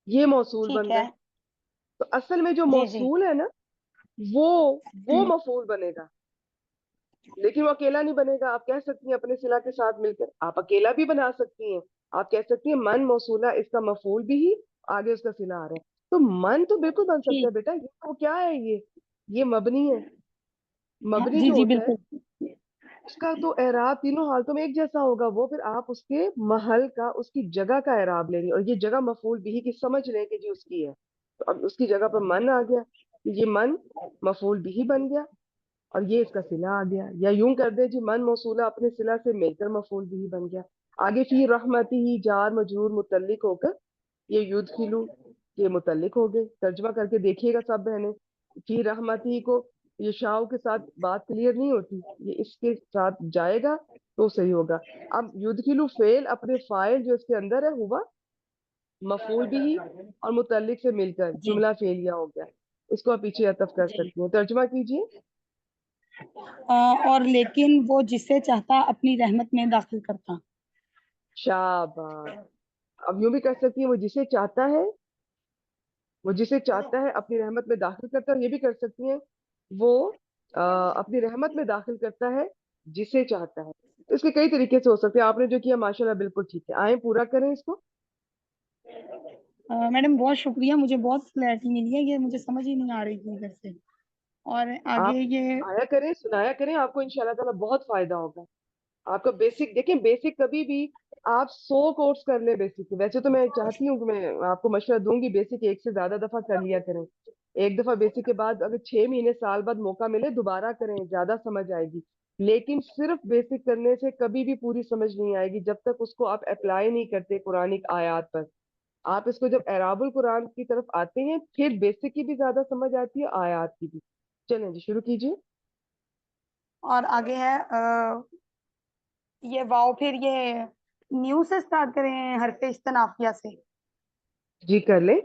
ये मौसूल ठीक बन रहा है। है। तो असल में जो जी जी। मौसूल है ना, वो वो मफूल बनेगा, लेकिन वो अकेला नहीं बनेगा। आप कह सकती हैं अपने सिला के साथ मिलकर, आप अकेला भी बना सकती हैं। आप कह सकती हैं मन मौसूला, इसका मफूल भी, आगे उसका सिला आ रहा है। तो मन तो बिल्कुल बन सकता ठीक। है बेटा, ये तो क्या है, ये मबनी है। हाँ मबनी जी जो जी होता है, बिल्कुल। उसका तो एराब तीनों हालतों में एक जैसा होगा। वो फिर आप उसके महल का, उसकी जगह का एराब लेंगे, और ये जगह मफूल बिही की समझ लें कि जी उसकी है। तो अब उसकी जगह पर मन आ गया, तो ये मन मफूल बिही बन गया, और ये इसका सिला आ गया। या यूं कर दे जी, मन मौसूला अपने सिला से मिलकर मफूल बिही बन गया। आगे फी रहमती ही जार मजरूर मुतल्लिक होकर ये युदखिलु, ये मुतल्लिक हो गए। तर्जमा करके देखिएगा सब बहनें, फी रहमती को ये शाह के साथ बात क्लियर नहीं होती, ये इसके साथ जाएगा तो सही होगा। अब युदखिलु फेल अपने फाइल जो इसके अंदर है हुआ मफूल भी, और मुतल्लिक से मिलकर जी जुमला फेलिया हो गया। इसको आप पीछे अतफ कर जी। सकती हैं, तर्जुमा कीजिए। और लेकिन वो जिसे चाहता अपनी रहमत में दाखिल करता। शाबाश। अब यूं भी कर सकती है, वो जिसे चाहता है अपनी रहमत में दाखिल करता है। ये भी कर सकती हैं, वो अपनी रहमत में दाखिल करता है जिसे चाहता है। तो इसके कई तरीके से हो सकते हैं। आपने जो किया माशाल्लाह बिल्कुल ठीक है, आए पूरा करें इसको। मैडम बहुत शुक्रिया, मुझे बहुत क्लैरिटी मिली है, ये मुझे समझ ही नहीं आ रही थी इधर से। और आगे आप ये आया करें, सुनाया करें, आपको इंशाल्लाह ताला बहुत फायदा होगा। आपका बेसिक देखिए, बेसिक कभी भी आप 100 कोर्स कर ले बेसिक के। वैसे तो मैं चाहती हूँ कि मैं आपको मशवरा दूंगी, बेसिक एक से ज्यादा दफा कर लिया करें। एक दफा बेसिक के बाद अगर 6 महीने साल बाद मौका मिले दोबारा करें, ज्यादा समझ आएगी। लेकिन सिर्फ बेसिक करने से कभी भी पूरी समझ नहीं आएगी जब तक उसको आप अप्लाई नहीं करते कुरानिक आयात पर। आप इसको जब एराबुल कुरान की तरफ आते हैं, फिर बेसिक की भी ज्यादा समझ आती है, आयात की भी। चलें जी, शुरू कीजिए। और आगे है ये वाओ, फिर ये न्यू से स्टार्ट करें हरफ इस्तनाफिया से। जी कर लें,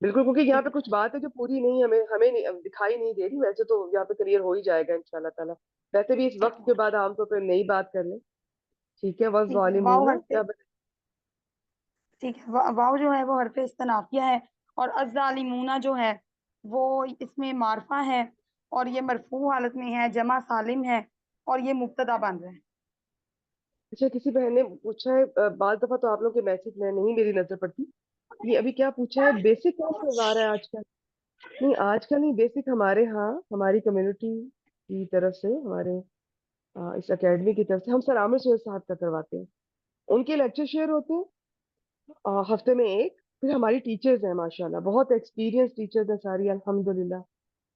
बिल्कुल, क्योंकि यहाँ ठीक। पे कुछ बात है जो पूरी नहीं, हमें हमें नहीं, दिखाई नहीं दे रही। वैसे तो यहाँ पे क्लियर हो ही जाएगा इंशाल्लाह ताला। वैसे भी इस वक्त के बाद आमतौर पर नई बात कर लें। ठीक है, वह ठीक है वाओ जालिमूना हरफ, क्या ठीक है वाओ जो है वो हरफ इस्तनाफिया है। और अज़ालिमूना जो है वो इसमें मारफा है, और ये मरफू हालत में है, जमा सालिम है, और ये मुब्तदा बन रहा है। अच्छा, किसी बहन ने पूछा है, बाल दफा तो आप लोग के मैसेज में नहीं मेरी नजर पड़ती। ये अभी क्या पूछा है, बेसिक कौन करवा रहा है आजकल? नहीं आजकल नहीं, बेसिक हमारे यहाँ हमारी कम्युनिटी की तरफ से, हमारे इस एकेडमी की तरफ से हम सर आमिर सुहेल साहब का करवाते हैं। उनके लेक्चर शेयर होते हैं हफ्ते में एक। फिर हमारी टीचर्स हैं माशाल्लाह, बहुत एक्सपीरियंस टीचर्स हैं सारी अल्हम्दुलिल्लाह।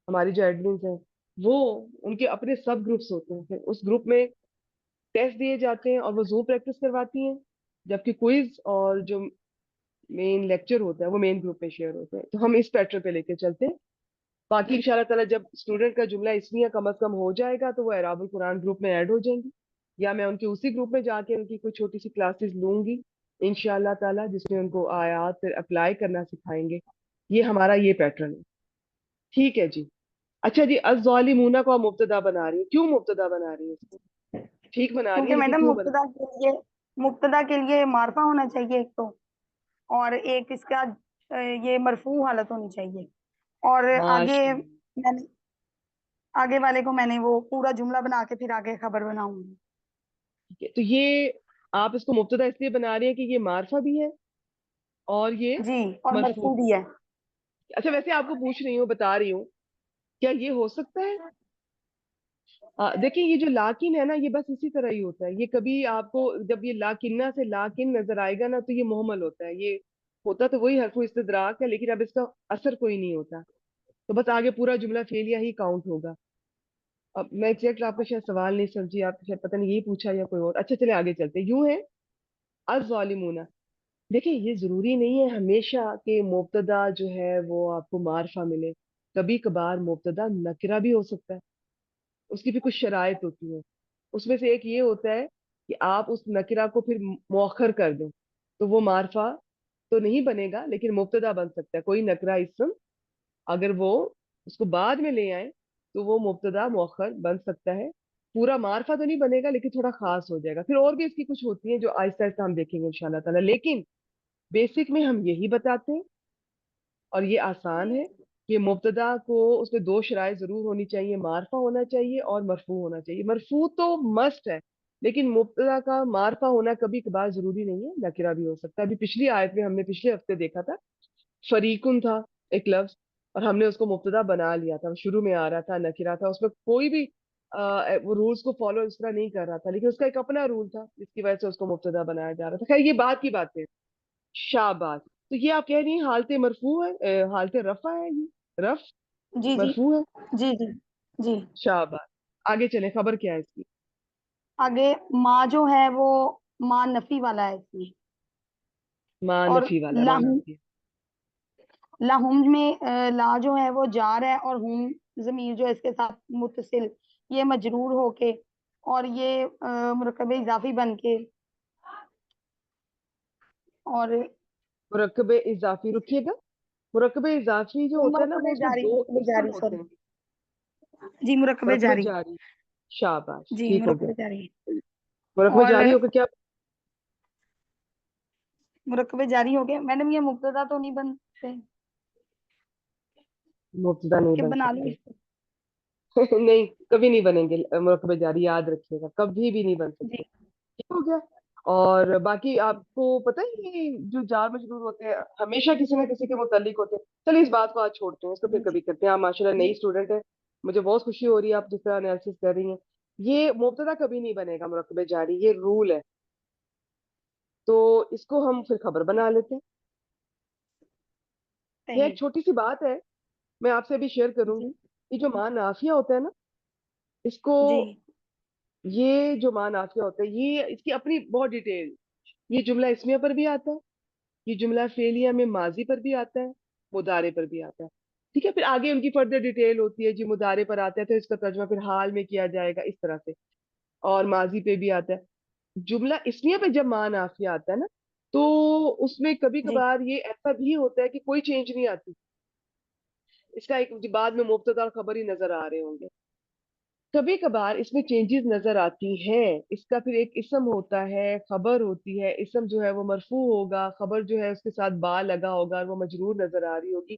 हमारी जो एडमिन्स हैं, वो उनके अपने सब ग्रुप्स होते हैं, फिर उस ग्रुप में टेस्ट दिए जाते हैं और वो जूम प्रैक्टिस करवाती हैं। जबकि क्विज और जो मेन लेक्चर होता है वो मेन ग्रुप में शेयर होते हैं। तो हम इस पैटर्न पे लेके चलते हैं। बाकी इंशाल्लाह ताला जब स्टूडेंट का जुमला इसमिया कम अज कम हो जाएगा तो वो एराबुल कुरान ग्रुप में ऐड हो जाएंगी, या मैं उनके उसी ग्रुप में जाके उनकी कोई छोटी सी क्लासेस लूंगी इंशाल्लाह ताला, जिसमें उनको आयात फिर अप्लाई करना सिखाएंगे। ये हमारा ये पैटर्न है। ठीक है जी। अच्छा जी, अज़ालिमूना को आप मुब्तदा बना रही है, क्यों मुब्तदा बना रही है इसको? ठीक बना रही है, क्योंकि लेकिन मैडम क्यों बना? मुब्तदा के लिए मारफा होना चाहिए एक तो, और एक इसका ये मरफू हालत होनी चाहिए। और आगे माशाल्लाह। मैंने आगे वाले को मैंने वो पूरा जुमला बना के फिर आगे खबर बनाऊंगी। ठीक है, तो ये आप इसको मुब्तदा इसलिए बना रहे हैं कि ये मारफा भी है और ये जी, और मरफू मरफू भी। भी है। अच्छा, वैसे आपको पूछ रही हूँ, बता रही हूँ, क्या ये हो सकता है? देखिए, ये जो लाकिन है ना, ये बस इसी तरह ही होता है। ये कभी आपको जब ये लाकिन्ना से लाकिन नजर आएगा ना, तो ये मोहमल होता है। ये होता तो वही हरफु इस्तिदराक है, लेकिन अब इसका असर कोई नहीं होता। तो बस आगे पूरा जुमला फेलिया ही काउंट होगा। अब मैं एग्जैक्ट आपका शायद सवाल नहीं समझी, आप शायद पता नहीं यही पूछा या कोई और। अच्छा, चले आगे चलते हैं। यूं है, अज़ालिमूना। देखिए, ये जरूरी नहीं है हमेशा कि मुब्तदा जो है वो आपको मारफा मिले। कभी कभार मुब्तदा नकरा भी हो सकता है, उसकी भी कुछ शराइत होती है। उसमें से एक ये होता है कि आप उस नकिरा को फिर मौखर कर दें, तो वो मारफा तो नहीं बनेगा, लेकिन मुब्तदा बन सकता है। कोई नकरा इसम अगर वो उसको बाद में ले आए, तो वो मुब्तदा मौखर बन सकता है। पूरा मारफा तो नहीं बनेगा, लेकिन थोड़ा खास हो जाएगा। फिर और भी इसकी कुछ होती है जो आहिस्ता आहिस्ता हम देखेंगे इंशाल्लाह ताला, लेकिन बेसिक में हम यही बताते हैं। और ये आसान है कि मुब्तदा को उसमें दो शराइत जरूर होनी चाहिए, मारफा होना चाहिए और मरफू होना चाहिए। मरफू तो मस्ट है, लेकिन मुब्तदा का मारफा होना कभी कभार जरूरी नहीं है, नकिरा भी हो सकता है। अभी पिछली आयत में हमने पिछले हफ्ते देखा था, फरीकुन था एक लफ्ज, और हमने उसको मुब्तदा बना लिया था। शुरू में आ रहा था, नकिरा था, उसमें कोई भी वो रूल्स को फॉलो इस तरह नहीं कर रहा था, लेकिन उसका एक अपना रूल था जिसकी वजह से उसको मुब्तदा बनाया जा रहा था। खैर, ये बात की बात है। शाबाश। तो ये आप कह रही हैं हालते मरफू है, हालते रफा है, ये रफ जी जी मरफू है। जी जी जी। शाबाश। आगे चले, खबर क्या है इसकी? आगे माँ जो है वो माँ नफी वाला है इसमें। माँ और नफी वाला है, माँ लाहूम, नफी है। लाहुम में ला जो है वो जार है, और हुम जमीर जो है इसके साथ मुत्तसिल, ये मजरूर होके, और ये मुरकब इजाफी बन के, और मुरक्कब इजाफी, रुकिएगा। मुरक्कब इजाफी जो होता है ना, वो उसमें दो मुरकब इसम जारी होते सॉरी, हैं। जी मुरकब मुरक्कब जारी, जारी। शाबाश, जी ठीक हो गया। मुरकब जारी। मुरक्कब और जारी होकर क्या? मुरकब जारी हो गया मैडम, ये मुब्तदा तो नहीं बनते मुब्तदा नहीं कि बन बना लो सकते। इसको। नहीं, कभी नहीं बनेंगे मुरक्कब जारी, याद रखिएगा, कभी भी नहीं बन जी सकते। ठीक हो गया। और बाकी आपको पता है, ये जो जार मजरूर होते हैं हमेशा किसी ना किसी के मुतालिक होते हैं। चलिए, इस बात को आज छोड़ते हैं, इसको फिर जी कभी करते हैं। आप माशाल्लाह नई स्टूडेंट है, मुझे बहुत खुशी हो रही है आप जिस तरह एनालिसिस कर रही हैं। ये मुब्तदा कभी नहीं बनेगा मुरक्कब जारी, ये रूल है। तो इसको हम फिर खबर बना लेते हैं। ये सही। एक छोटी सी बात है, मैं आपसे भी शेयर करूंगी। जी ये जो मान नाफिया होता है ना, इसको, जी ये जो मान नाफिया होता है, ये इसकी अपनी बहुत डिटेल। ये जुमला इसमिया पर भी आता है, ये जुमला फेलिया में माजी पर भी आता है, मुदारे पर भी आता है। ठीक है, फिर आगे उनकी फर्दर डिटेल होती है। जी, मुदारे पर आता है तो इसका तर्जुमा फिर हाल में किया जाएगा, इस तरह से। और माजी पे भी आता है। जुमला इसमिया पे जब मान आफिया आता है ना, तो उसमें कभी जी कभार ये ऐसा भी होता है कि कोई चेंज नहीं आती। इसका एक बाद में मुब्तदा और खबर ही नजर आ रहे होंगे। कभी कभार इसमें चेंजेस नजर आती हैं। इसका फिर एक इसम होता है, खबर होती है। इसम जो है वो मरफू होगा, खबर जो है उसके साथ बा लगा होगा और वो मजरूर नजर आ रही होगी।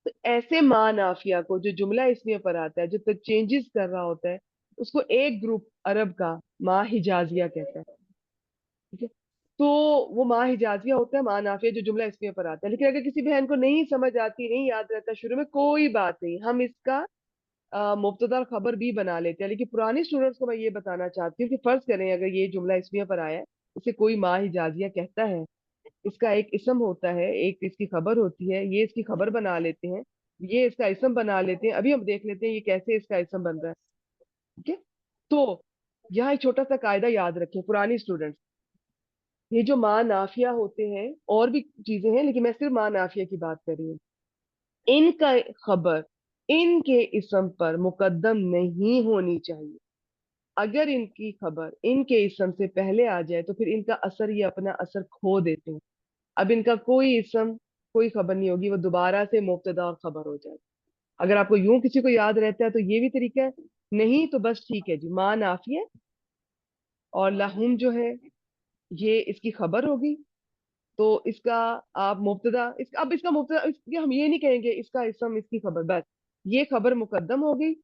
तो ऐसे मा नाफिया को जो जुमला इसमें पर आता है, जो तक चेंजेस कर रहा होता है, उसको एक ग्रुप अरब का मा हिजाजिया कहता है। ठीक है, तो वो मा हिजाजिया होता है, मा नाफिया जो जुमला इसमें पर आता है। लेकिन अगर किसी बहन को नहीं समझ आती, नहीं याद रहता शुरू में, कोई बात नहीं, हम इसका मुब्तदा और खबर भी बना लेते हैं। लेकिन पुरानी स्टूडेंट्स को मैं ये बताना चाहती हूँ कि फर्ज करें अगर ये जुमला इसमिया पर आया है, इसे कोई मा हिजाजिया कहता है, इसका एक इसम होता है, एक इसकी खबर होती है, ये इसकी खबर बना लेते हैं, ये इसका इसम बना लेते हैं। अभी हम देख लेते हैं ये कैसे इसका इसम बन रहा है। ठीक है, तो यहाँ एक छोटा सा कायदा याद रखें पुरानी स्टूडेंट्स। ये जो मा नाफिया होते हैं, और भी चीजें हैं, लेकिन मैं सिर्फ मा नाफिया की बात कर रही हूँ। इनका खबर इनके इसम पर मुकद्दम नहीं होनी चाहिए। अगर इनकी खबर इनके इसम से पहले आ जाए, तो फिर इनका असर, ये अपना असर खो देते हैं। अब इनका कोई इसम, कोई खबर नहीं होगी, वो दोबारा से मुब्तदा और खबर हो जाएगी। अगर आपको यूं किसी को याद रहता है तो ये भी तरीका है, नहीं तो बस ठीक है जी, मा नाफिया और लाहुम जो है ये इसकी खबर होगी, تو اس کا آپ مبتدا اب اس کا مبتدا ہم یہ نہیں کہیں گے اس کا اسم اس کی خبر، بس یہ خبر مقدم ہو گئی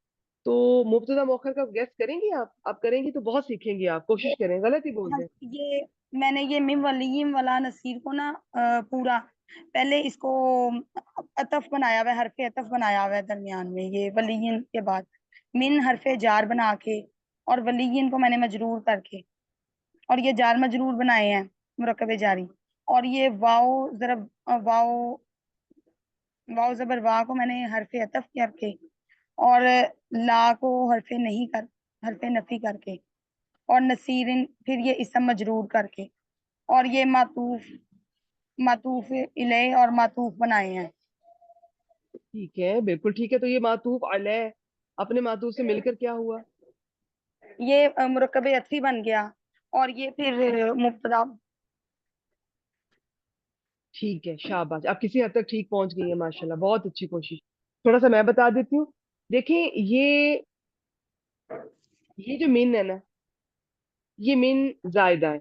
تو مبتدا مؤخر کا گیس کریں گی آپ کریں گی تو بہت سیکھیں گے، آپ کوشش کریں، غلط ہی بول ہاں، دیں۔ یہ میں نے یہ من ولیم ولا نصیر کو نا پورا پہلے اس کو عطف بنایا ہوا ہے، حرف عطف بنایا ہوا ہے درمیان میں، یہ ولین کے بعد من حرف جار بنا کے اور ولین کو میں نے مجرور کر کے اور یہ جار مجرور بنائے ہیں مرکب جاری، اور یہ واو ضرب واو واو زبر وا کو میں نے حرف عطف کر کے اور لا کو حرف نفی کر کے اور نصیرن پھر یہ اسم مجرور کر کے اور یہ معطوف الیہ اور معطوف بنائے ہیں۔ ٹھیک ہے، بالکل ٹھیک ہے، تو یہ معطوف علیہ اپنے معطوف سے مل کر کیا ہوا؟ یہ مرکب عطفی بن گیا اور یہ پھر مبتدا۔ ٹھیک ہے، شاباش، آپ کسی حد تک ٹھیک پہنچ گئی ہیں، ماشاءاللہ، بہت اچھی کوشش۔ تھوڑا سا میں بتا دیتی ہوں، دیکھیں یہ جو من ہے نا، یہ من زائدہ ہے،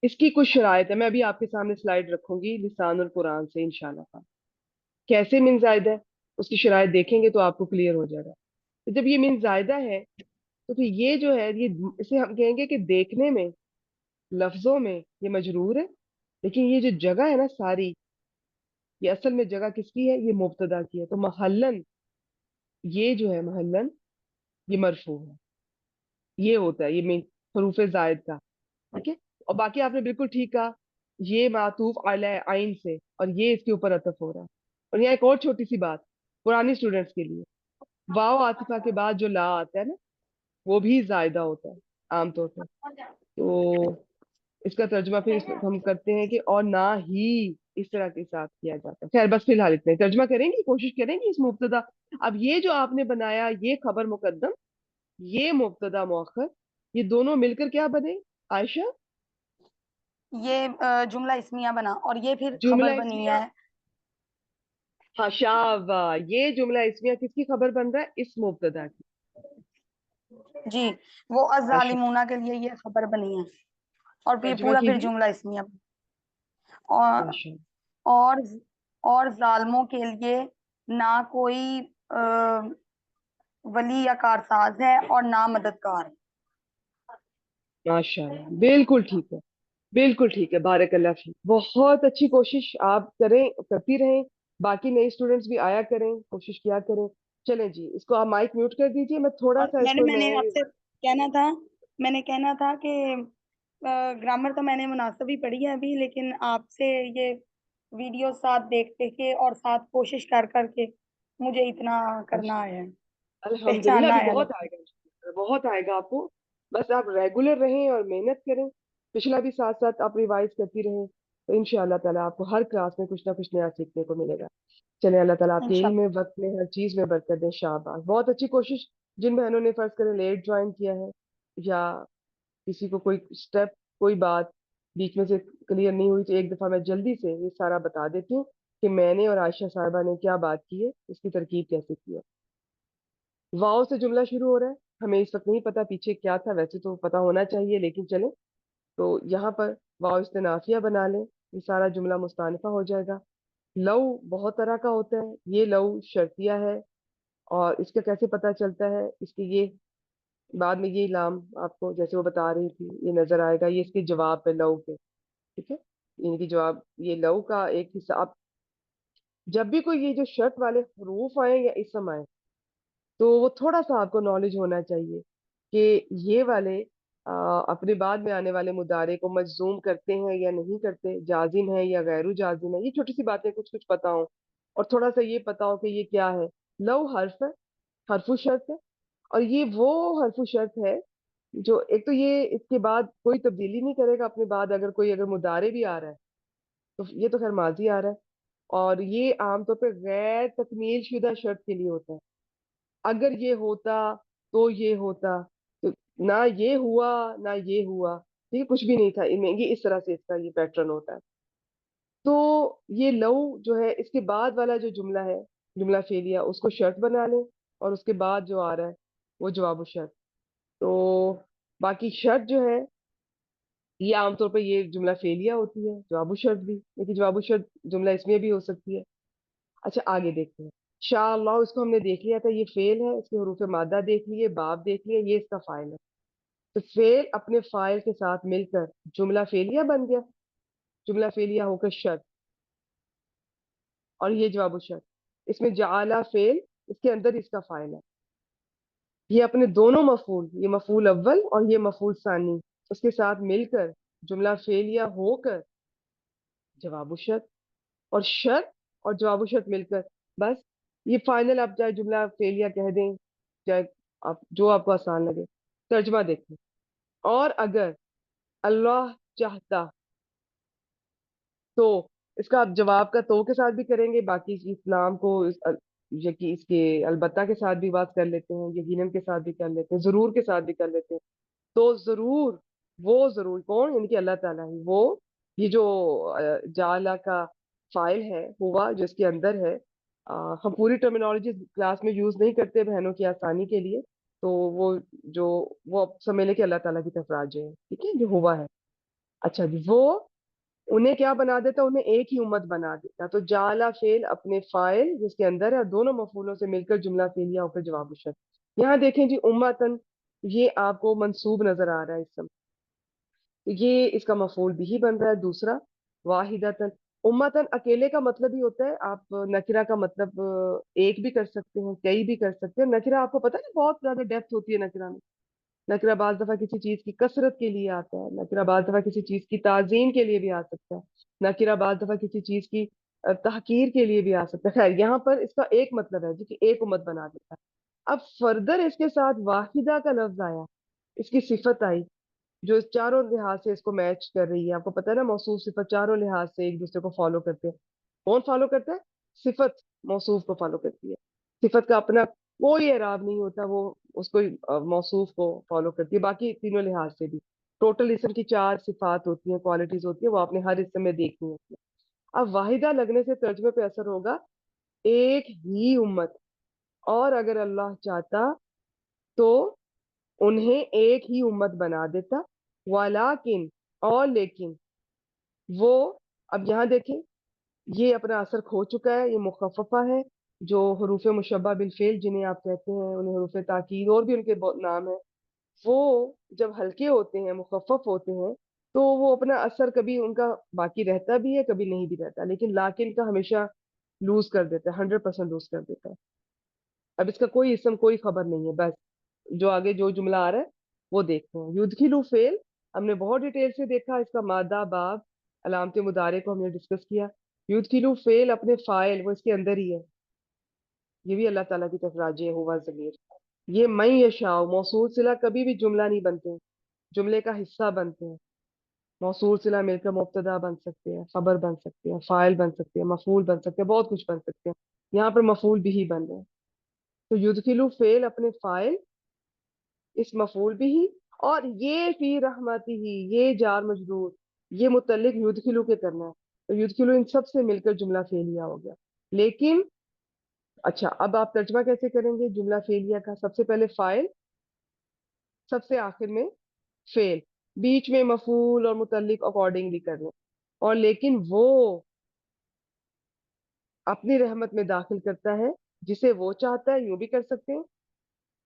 اس کی کچھ شرائط ہے، میں ابھی آپ کے سامنے سلائیڈ رکھوں گی لسان القرآن سے انشاءاللہ۔ کیسے من زائدہ ہے اس کی شرائط دیکھیں گے تو آپ کو کلیئر ہو جائے گا۔ تو جب یہ من زائدہ ہے تو پھر یہ جو ہے یہ اسے ہم کہیں گے کہ دیکھنے میں لفظوں میں یہ مجرور ہے، لیکن یہ جو جگہ ہے نا ساری، یہ اصل میں جگہ کس کی ہے؟ یہ مبتدا کی ہے، تو محلن یہ جو ہے محلن یہ مرفوع ہے، یہ ہوتا ہے یہ من حروف زائد کا، ٹھیک ہے۔ اور باقی آپ نے بالکل ٹھیک کہا، یہ معطوف علی عین سے اور یہ اس کے اوپر عطف ہو رہا ہے۔ اور یہاں ایک اور چھوٹی سی بات پرانی اسٹوڈنٹس کے لیے، واو عاطفہ کے بعد جو لا آتا ہے نا وہ بھی زائدہ ہوتا ہے عام طور پر، تو اس کا ترجمہ پھر ہم کرتے ہیں کہ اور نہ ہی اس طرح کے ساتھ کیا جاتا ہے۔ خیر بس فی الحال اتنے ہی۔ ترجمہ کریں گی، کوشش کریں گی اس مبتدا، اب یہ جو آپ نے بنایا یہ خبر مقدم، یہ مبتدا مؤخر، یہ دونوں مل کر کیا بنے عائشہ؟ یہ جملہ اسمیہ بنا اور یہ پھر جملہ خبر بنی اسمیہ، ہے۔ ہاں شاباش، یہ جملہ اسمیہ کس کی خبر بن رہا ہے؟ اس مبتدا کی، جی، وہ ماشاء الظالمون کے لیے یہ خبر بنی ہے اور پھر ترجمہ پورا پھر کیجیے، جملہ اسمیہ اور ماشاء اور اور ظالموں کے لیے نہ کوئی ولی یا کارساز ہے اور نہ مددگار۔ ماشاء اللہ، بالکل ٹھیک ہے، بالکل ٹھیک ہے، بارک اللہ فیک، بہت اچھی کوشش آپ کریں، کرتی رہیں، باقی نئے اسٹوڈنٹس بھی آیا کریں، کوشش کیا کریں۔ چلیں جی، اس کو آپ مائک میوٹ کر دیجئے، میں تھوڑا اور سا اس میں نے کو میں نے میں آپ سے کہنا تھا میں نے کہنا تھا کہ گرامر تو میں نے مناسب ہی پڑھی ہے ابھی، لیکن آپ سے یہ ویڈیو ساتھ دیکھ کے اور ساتھ کوشش کر کر کے مجھے اتنا کرنا آیا ہے، الحمدللہ پہچاننا ابھی آیا بہت لفظ۔ آئے گا، بہت آئے گا آپ کو، بس آپ ریگولر رہیں اور محنت کریں، پچھلا بھی ساتھ ساتھ آپ ریوائز کرتی رہیں، تو انشاءاللہ تعالیٰ آپ کو ہر کلاس میں کچھ نہ کچھ نیا سیکھنے کو ملے گا۔ چلیں، اللہ تعالیٰ آپ کے علم میں، انشاءاللہ وقت میں، ہر چیز میں برکت دے، شاباش، بہت اچھی کوشش۔ جن بہنوں نے فرض کریں لیٹ جوائن کیا ہے یا کسی کو کوئی اسٹیپ کوئی بات بیچ میں سے کلیئر نہیں ہوئی، تو ایک دفعہ میں جلدی سے یہ سارا بتا دیتی ہوں کہ میں نے اور عائشہ صاحبہ نے کیا بات کی ہے، اس کی ترکیب کیسے کی ہے۔ واؤ سے جملہ شروع ہو رہا ہے، ہمیں اس وقت نہیں پتا پیچھے کیا تھا، ویسے تو پتا ہونا چاہیے لیکن چلیں، تو یہاں پر واؤ استنافیہ بنا لیں، یہ سارا جملہ مستانفہ ہو جائے گا۔ لو بہت طرح کا ہوتا ہے، یہ لو شرطیہ ہے، اور اس کا کیسے پتا چلتا ہے؟ اس کے یہ بعد میں یہ لام آپ کو جیسے وہ بتا رہی تھی یہ نظر آئے گا، یہ اس کے جواب پہ لو کے، ٹھیک ہے، ان کی جواب یہ لو کا ایک حصہ۔ اب جب بھی کوئی یہ جو شرط والے حروف آئے یا اسم آئے تو وہ تھوڑا سا آپ کو نالج ہونا چاہیے کہ یہ والے اپنے بعد میں آنے والے مضارع کو مجزوم کرتے ہیں یا نہیں کرتے، جازم ہے یا غیر جازم ہے، یہ چھوٹی سی باتیں کچھ کچھ پتا ہوں، اور تھوڑا سا یہ پتا ہو کہ یہ کیا ہے۔ لو حرف ہے، حرف شرط ہے، اور یہ وہ حرف شرط ہے جو ایک تو یہ اس کے بعد کوئی تبدیلی نہیں کرے گا اپنے بعد، اگر مضارع بھی آ رہا ہے تو یہ تو خیر ماضی آ رہا ہے، اور یہ عام طور پہ غیر تکمیل شدہ شرط کے لیے ہوتا ہے، اگر یہ ہوتا تو یہ ہوتا، تو نہ یہ ہوا نہ یہ ہوا، یہ کچھ بھی نہیں تھا ان میں، یہ اس طرح سے اس کا یہ پیٹرن ہوتا ہے۔ تو یہ لو جو ہے اس کے بعد والا جو جملہ ہے، جملہ فعلیہ، اس کو شرط بنا لیں، اور اس کے بعد جو آ رہا ہے وہ جواب الشرط۔ تو باقی شرط جو ہے ये आमतौर पर ये जुमला फेलिया होती है, जवाबु शर्त भी, लेकिन जवाबु शर्त जुमला इसमें भी हो सकती है। अच्छा आगे देखते हैं। शाह अल्लाह, इसको हमने देख लिया था, ये फेल है, इसके हरूफ मादा देख लिए, बाब देख लिए, ये इसका फाइल है। तो फेल अपने फाइल के साथ मिलकर जुमला फेलिया बन गया, जुमला फेलिया होकर शर्त, और ये जवाब शर्त। इसमें जाला फेल, इसके अंदर इसका फाइल है। ये अपने दोनों मफूल, ये मफूल अव्वल और ये मफूल सानी, उसके साथ मिलकर जुमला फेलिया होकर जवाब शर्त, और शर्त और जवाब शर्त मिलकर बस ये फाइनल। आप चाहे जुमला फेलिया कह दें, चाहे आप जो आपको आसान लगे। तर्जमा देखें। और अगर अल्लाह चाहता तो, इसका आप जवाब का तो के साथ भी करेंगे, बाकी इस्लाम को ये कि इसके अलबत्ता के साथ भी बात कर लेते हैं, यकीनन के साथ भी कर लेते हैं, जरूर के साथ भी कर लेते हैं। तो जरूर, वो जरूर कौन, यानी कि अल्लाह ताला ही वो, ये जो जाला का फाइल है हुआ जो इसके अंदर है। हम पूरी टर्मिनोलॉजी क्लास में यूज नहीं करते बहनों की आसानी के लिए, तो वो जो वो आप समझ लें कि अल्लाह ताला की तरफ राजे है, ठीक है, जो हुआ है। अच्छा जी, वो उन्हें क्या बना देता, उन्हें एक ही उम्मत बना देता। तो जाला फेल अपने फाइल जिसके अंदर है और दोनों मफूलों से मिलकर जुमला फेलिया होकर जवाब शर्त। यहाँ देखें जी, उम्मतन, ये आपको मंसूब नजर आ रहा है इस समय, तो ये इसका मफूल भी ही बन रहा है दूसरा। वाहिदतन, उम्मतन अकेले का मतलब ही होता है, आप नकिरा का मतलब एक भी कर सकते हैं, कई भी कर सकते हैं। नकिरा आपको पता है ना, बहुत ज्यादा डेप्थ होती है नकिरा में। नकरा बाज दफा किसी चीज की कसरत के लिए आता है, नकरा बाज दफा किसी चीज की ताजीम के लिए भी आ सकता है, नकरा बाज दफा किसी चीज की तहकीर के लिए भी आ सकता है। खैर यहाँ पर इसका एक मतलब है जी कि एक उम्मत बना देता है। अब फर्दर इसके साथ वाहिदा का लफ्ज आया, इसकी सिफत आई जो इस चारों लिहाज से इसको मैच कर रही है। आपको पता है ना, मौसूफ सिफत चारों लिहाज से एक दूसरे को फॉलो करते हैं। कौन फॉलो करता है? सिफत मौसूफ को फॉलो करती है। सिफत का अपना कोई एराब नहीं होता, वो उसको मौसूफ को फॉलो करती है, बाकी तीनों लिहाज से भी। टोटल इसम की चार सिफात होती हैं, क्वालिटीज होती है, वो आपने हर इसम में देखनी होती है। अब वाहिदा लगने से तर्जमे पे असर होगा एक ही उम्मत, और अगर अल्लाह चाहता तो उन्हें एक ही उम्मत बना देता। वालाकिन, और लेकिन, वो, अब यहाँ देखें, ये अपना असर खो चुका है, ये मुखफ़फ़ा है। जो हरूफ मुशब्बा बिल फेल जिन्हें आप कहते हैं, उन्हें हरूफ ताकीद और भी उनके बहुत नाम है, वो जब हल्के होते हैं, मुखफ़फ़ होते हैं, तो वो अपना असर कभी उनका बाकी रहता भी है, कभी नहीं भी रहता, लेकिन लाकिन का हमेशा लूज कर देता है, 100% लूज कर देता है। अब इसका कोई इसम कोई खबर नहीं है, बस जो आगे जो जुमला आ रहा है वो देखते हैं। युदखिलु फेल हमने बहुत डिटेल से देखा, इसका मादा बाब अलामत मुदारे को हमने डिस्कस किया। युदखिलु फेल अपने फाइल वो इसके अंदर ही है, ये भी अल्लाह ताला की तरफ राजी है, हुआ जमीर। ये मैं यशाओ मौसूल सिला कभी भी जुमला नहीं बनते, जुमले का हिस्सा बनते हैं। मौसूल सिला मिलकर मुब्तदा बन सकते हैं, खबर बन सकते हैं, फाइल बन सकते हैं, मफूल बन सकते हैं, बहुत कुछ बन सकते हैं। यहाँ पर मफूल भी ही बन रहे हैं। तो युदखिलु फेल अपने फाइल, इस मफूल भी ही, और ये फी रहमती ही, ये जार मजरूर, ये मुतल्लिक युदखिलु के करना है। तो युदखिलु इन सब से मिलकर जुमला फेलिया हो गया। लेकिन अच्छा, अब आप तर्जमा कैसे करेंगे जुमला फेलिया का? सबसे पहले फाइल, सबसे आखिर में फेल, बीच में मफूल और मुतल्लिक अकॉर्डिंगली करना। और लेकिन वो अपनी रहमत में दाखिल करता है जिसे वो चाहता है, यूं भी कर सकते हैं।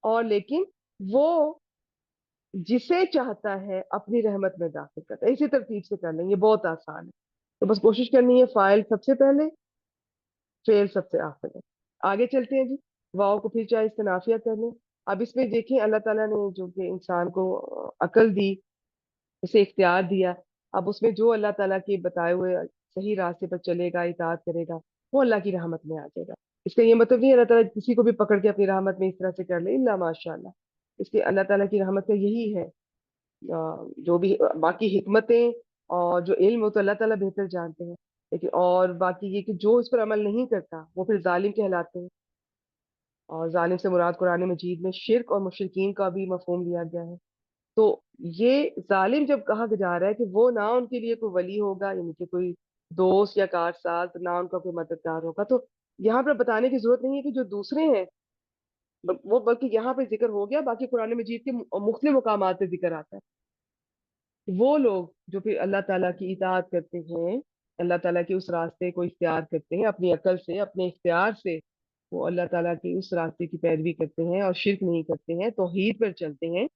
और लेकिन वो जिसे चाहता है अपनी रहमत में दाखिल करता है, इसी तरतीब से कर लेंगे, बहुत आसान है। तो बस कोशिश करनी है, फाइल सबसे पहले, फेल सबसे आखिर में। आगे चलते हैं जी। वाव को फिर चाहे इस्तेनाफिया कर लें। अब इसमें देखें, अल्लाह ताला ने जो कि इंसान को अकल दी, उसे इख्तियार दिया। अब उसमें जो अल्लाह ताला के बताए हुए सही रास्ते पर चलेगा, इताअत करेगा, वो अल्लाह की रहमत में आ जाएगा। इसका ये मतलब नहीं है अल्लाह ताला किसी को भी पकड़ के अपनी रहमत में इस तरह से कर ले, इल्ला माशाअल्लाह। इसके अल्लाह ताला की रहमत का यही है। जो भी बाकी हिकमतें और जो इल्म, वो तो अल्लाह ताला बेहतर जानते हैं। लेकिन और बाकी ये कि जो इस पर अमल नहीं करता वो फिर जालिम कहलाते हैं। और जालिम से मुराद कुरान मजीद में शिर्क और मुशरिकीन का भी मफहूम लिया गया है। तो ये जालिम जब कहा जा रहा है कि वो ना उनके लिए कोई वली होगा, यानी कि कोई दोस्त या कारसाज, ना उनका कोई मददगार होगा, तो यहाँ पर बताने की जरूरत नहीं है कि जो दूसरे हैं वो, बल्कि यहाँ पे जिक्र हो गया, बाकी कुरान मजीद के मुख्तलिफ मुकामात पे जिक्र आता है। وہ لوگ جو پھر اللہ تعالیٰ کی اطاعت کرتے ہیں، اللہ تعالیٰ کے اس راستے کو اختیار کرتے ہیں اپنی عقل سے، اپنے اختیار سے، وہ اللہ تعالیٰ کے اس راستے کی پیروی کرتے ہیں اور شرک نہیں کرتے ہیں، توحید پر چلتے ہیں،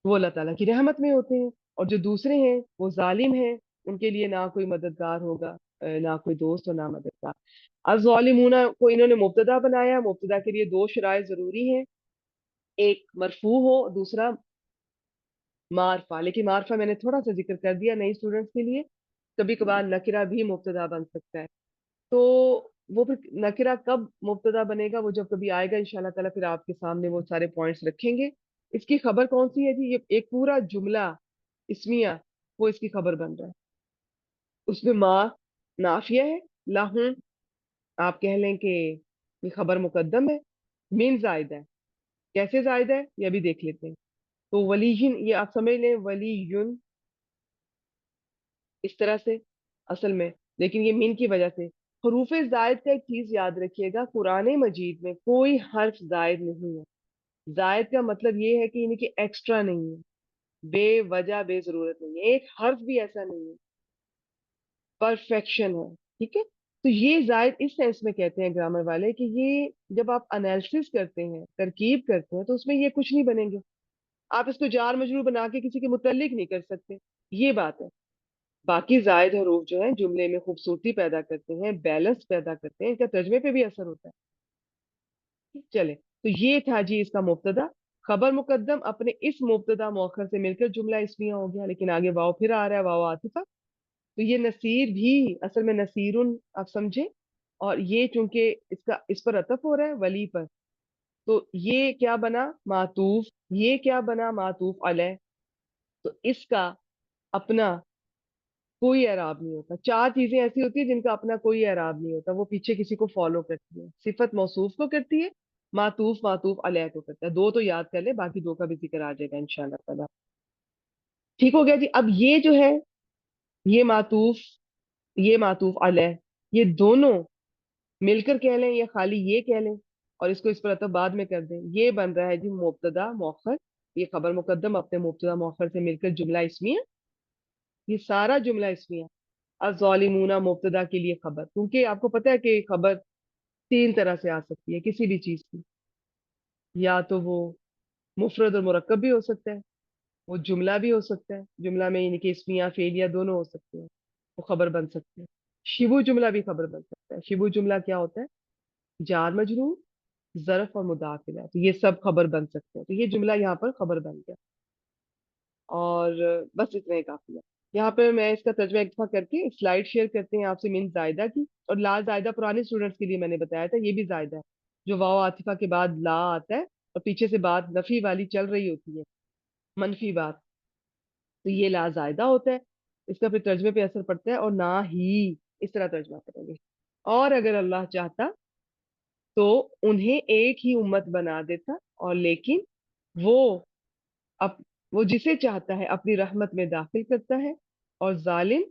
وہ اللہ تعالیٰ کی رحمت میں ہوتے ہیں۔ اور جو دوسرے ہیں وہ ظالم ہیں، ان کے لیے نہ کوئی مددگار ہوگا، نہ کوئی دوست اور نہ مددگار۔ الظالمون کو انہوں نے مبتدا بنایا، مبتدا کے لیے دو شرائط ضروری ہیں، ایک مرفوع ہو، دوسرا معرفہ۔ لیکن معرفہ میں نے تھوڑا سا ذکر کر دیا نئی اسٹوڈنٹس کے لیے، کبھی کبھار نکرہ بھی مبتدا بن سکتا ہے، تو وہ پھر نکرہ کب مبتدا بنے گا، وہ جب کبھی آئے گا انشاءاللہ تعالیٰ پھر آپ کے سامنے وہ سارے پوائنٹس رکھیں گے۔ اس کی خبر کون سی ہے جی؟ یہ ایک پورا جملہ اسمیہ، وہ اس کی خبر بن رہا ہے۔ اس میں ما نافیہ ہے، لاہوں آپ کہہ لیں کہ یہ خبر مقدم ہے، مین زائد ہے۔ کیسے زائد ہے یہ بھی دیکھ لیتے ہیں۔ تو ولیین یہ آپ سمجھ لیں، ولیون اس طرح سے اصل میں، لیکن یہ مین کی وجہ سے۔ حروف زائد کا ایک چیز یاد رکھیے گا، قرآن مجید میں کوئی حرف زائد نہیں ہے۔ زائد کا مطلب یہ ہے کہ یعنی کہ ایکسٹرا نہیں ہے، بے وجہ بے ضرورت نہیں ہے، ایک حرف بھی ایسا نہیں ہے، پرفیکشن ہے، ٹھیک ہے۔ تو یہ زائد اس سینس میں کہتے ہیں گرامر والے کہ یہ جب آپ انالیسس کرتے ہیں، ترکیب کرتے ہیں، تو اس میں یہ کچھ نہیں بنیں گے، آپ اس کو جار مجرور بنا کے کسی کے متعلق نہیں کر سکتے، یہ بات ہے۔ باقی زائد حروف جو ہیں جملے میں خوبصورتی پیدا کرتے ہیں، بیلنس پیدا کرتے ہیں، ان کا ترجمے پہ بھی اثر ہوتا ہے۔ چلے، تو یہ تھا جی اس کا مبتدا۔ خبر مقدم اپنے اس مبتدا مؤخر سے مل کر جملہ اسمیہ ہو گیا، لیکن آگے واو پھر آ رہا ہے، واو عاطفہ، تو یہ نصیر بھی اصل میں نصیرن آپ سمجھے، اور یہ چونکہ اس پر عطف ہو رہا ہے ولی پر، تو یہ کیا بنا معطوف، یہ کیا بنا معطوف علیہ، تو اس کا اپنا کوئی اعراب نہیں ہوتا۔ چار چیزیں ایسی ہوتی ہیں جن کا اپنا کوئی اعراب نہیں ہوتا، وہ پیچھے کسی کو فالو کرتی ہے، صفت موصوف کو کرتی ہے، معطوف معطوف علیہ کو کرتا ہے۔ دو تو یاد کر لے، باقی دو کا بھی ذکر آ جائے گا انشاءاللہ تعالی۔ ٹھیک ہو گیا جی۔ اب یہ جو ہے، یہ معطوف، یہ معطوف علیہ، یہ دونوں مل کر کہہ لیں یا خالی یہ کہہ لیں اور اس کو اس پر عطف بعد میں کر دیں، یہ بن رہا ہے جی مبتدا مؤخر۔ یہ خبر مقدم اپنے مبتدا مؤخر سے مل کر جملہ اسمیہ، یہ سارا جملہ اسمیہ۔ الظالمون مبتدا کے لیے خبر، کیونکہ آپ کو پتہ ہے کہ خبر تین طرح سے آ سکتی ہے کسی بھی چیز کی، یا تو وہ مفرد اور مرکب بھی ہو سکتا ہے، وہ جملہ بھی ہو سکتا ہے، جملہ میں یعنی کہ اسمیہ فعلیہ دونوں ہو سکتے ہیں، وہ خبر بن سکتے ہیں۔ شبو جملہ بھی خبر بن سکتا ہے۔ شبو جملہ کیا ہوتا ہے؟ جار مجرور، ظرف اور مضاف الیہ، تو یہ سب خبر بن سکتے ہیں، تو یہ جملہ یہاں پر خبر بن گیا، اور بس اتنا ہی کافی ہے۔ یہاں پہ میں اس کا ترجمہ ایک دفعہ کر کے سلائڈ شیئر کرتے ہیں آپ سے من زائدہ کی، اور لا زائدہ پرانے اسٹوڈنٹس کے لیے میں نے بتایا تھا، یہ بھی زائدہ ہے، جو واو عاطفہ کے بعد لا آتا ہے اور پیچھے سے بات نفی والی چل رہی ہوتی ہے، منفی بات، تو یہ لا زائدہ ہوتا ہے، اس کا پھر ترجمے پہ اثر پڑتا ہے، اور نہ ہی اس طرح ترجمہ کریں گے۔ اور اگر اللہ چاہتا تو انہیں ایک ہی امت بنا دیتا، اور لیکن وہ اپ وہ جسے چاہتا ہے اپنی رحمت میں داخل کرتا ہے، اور ظالم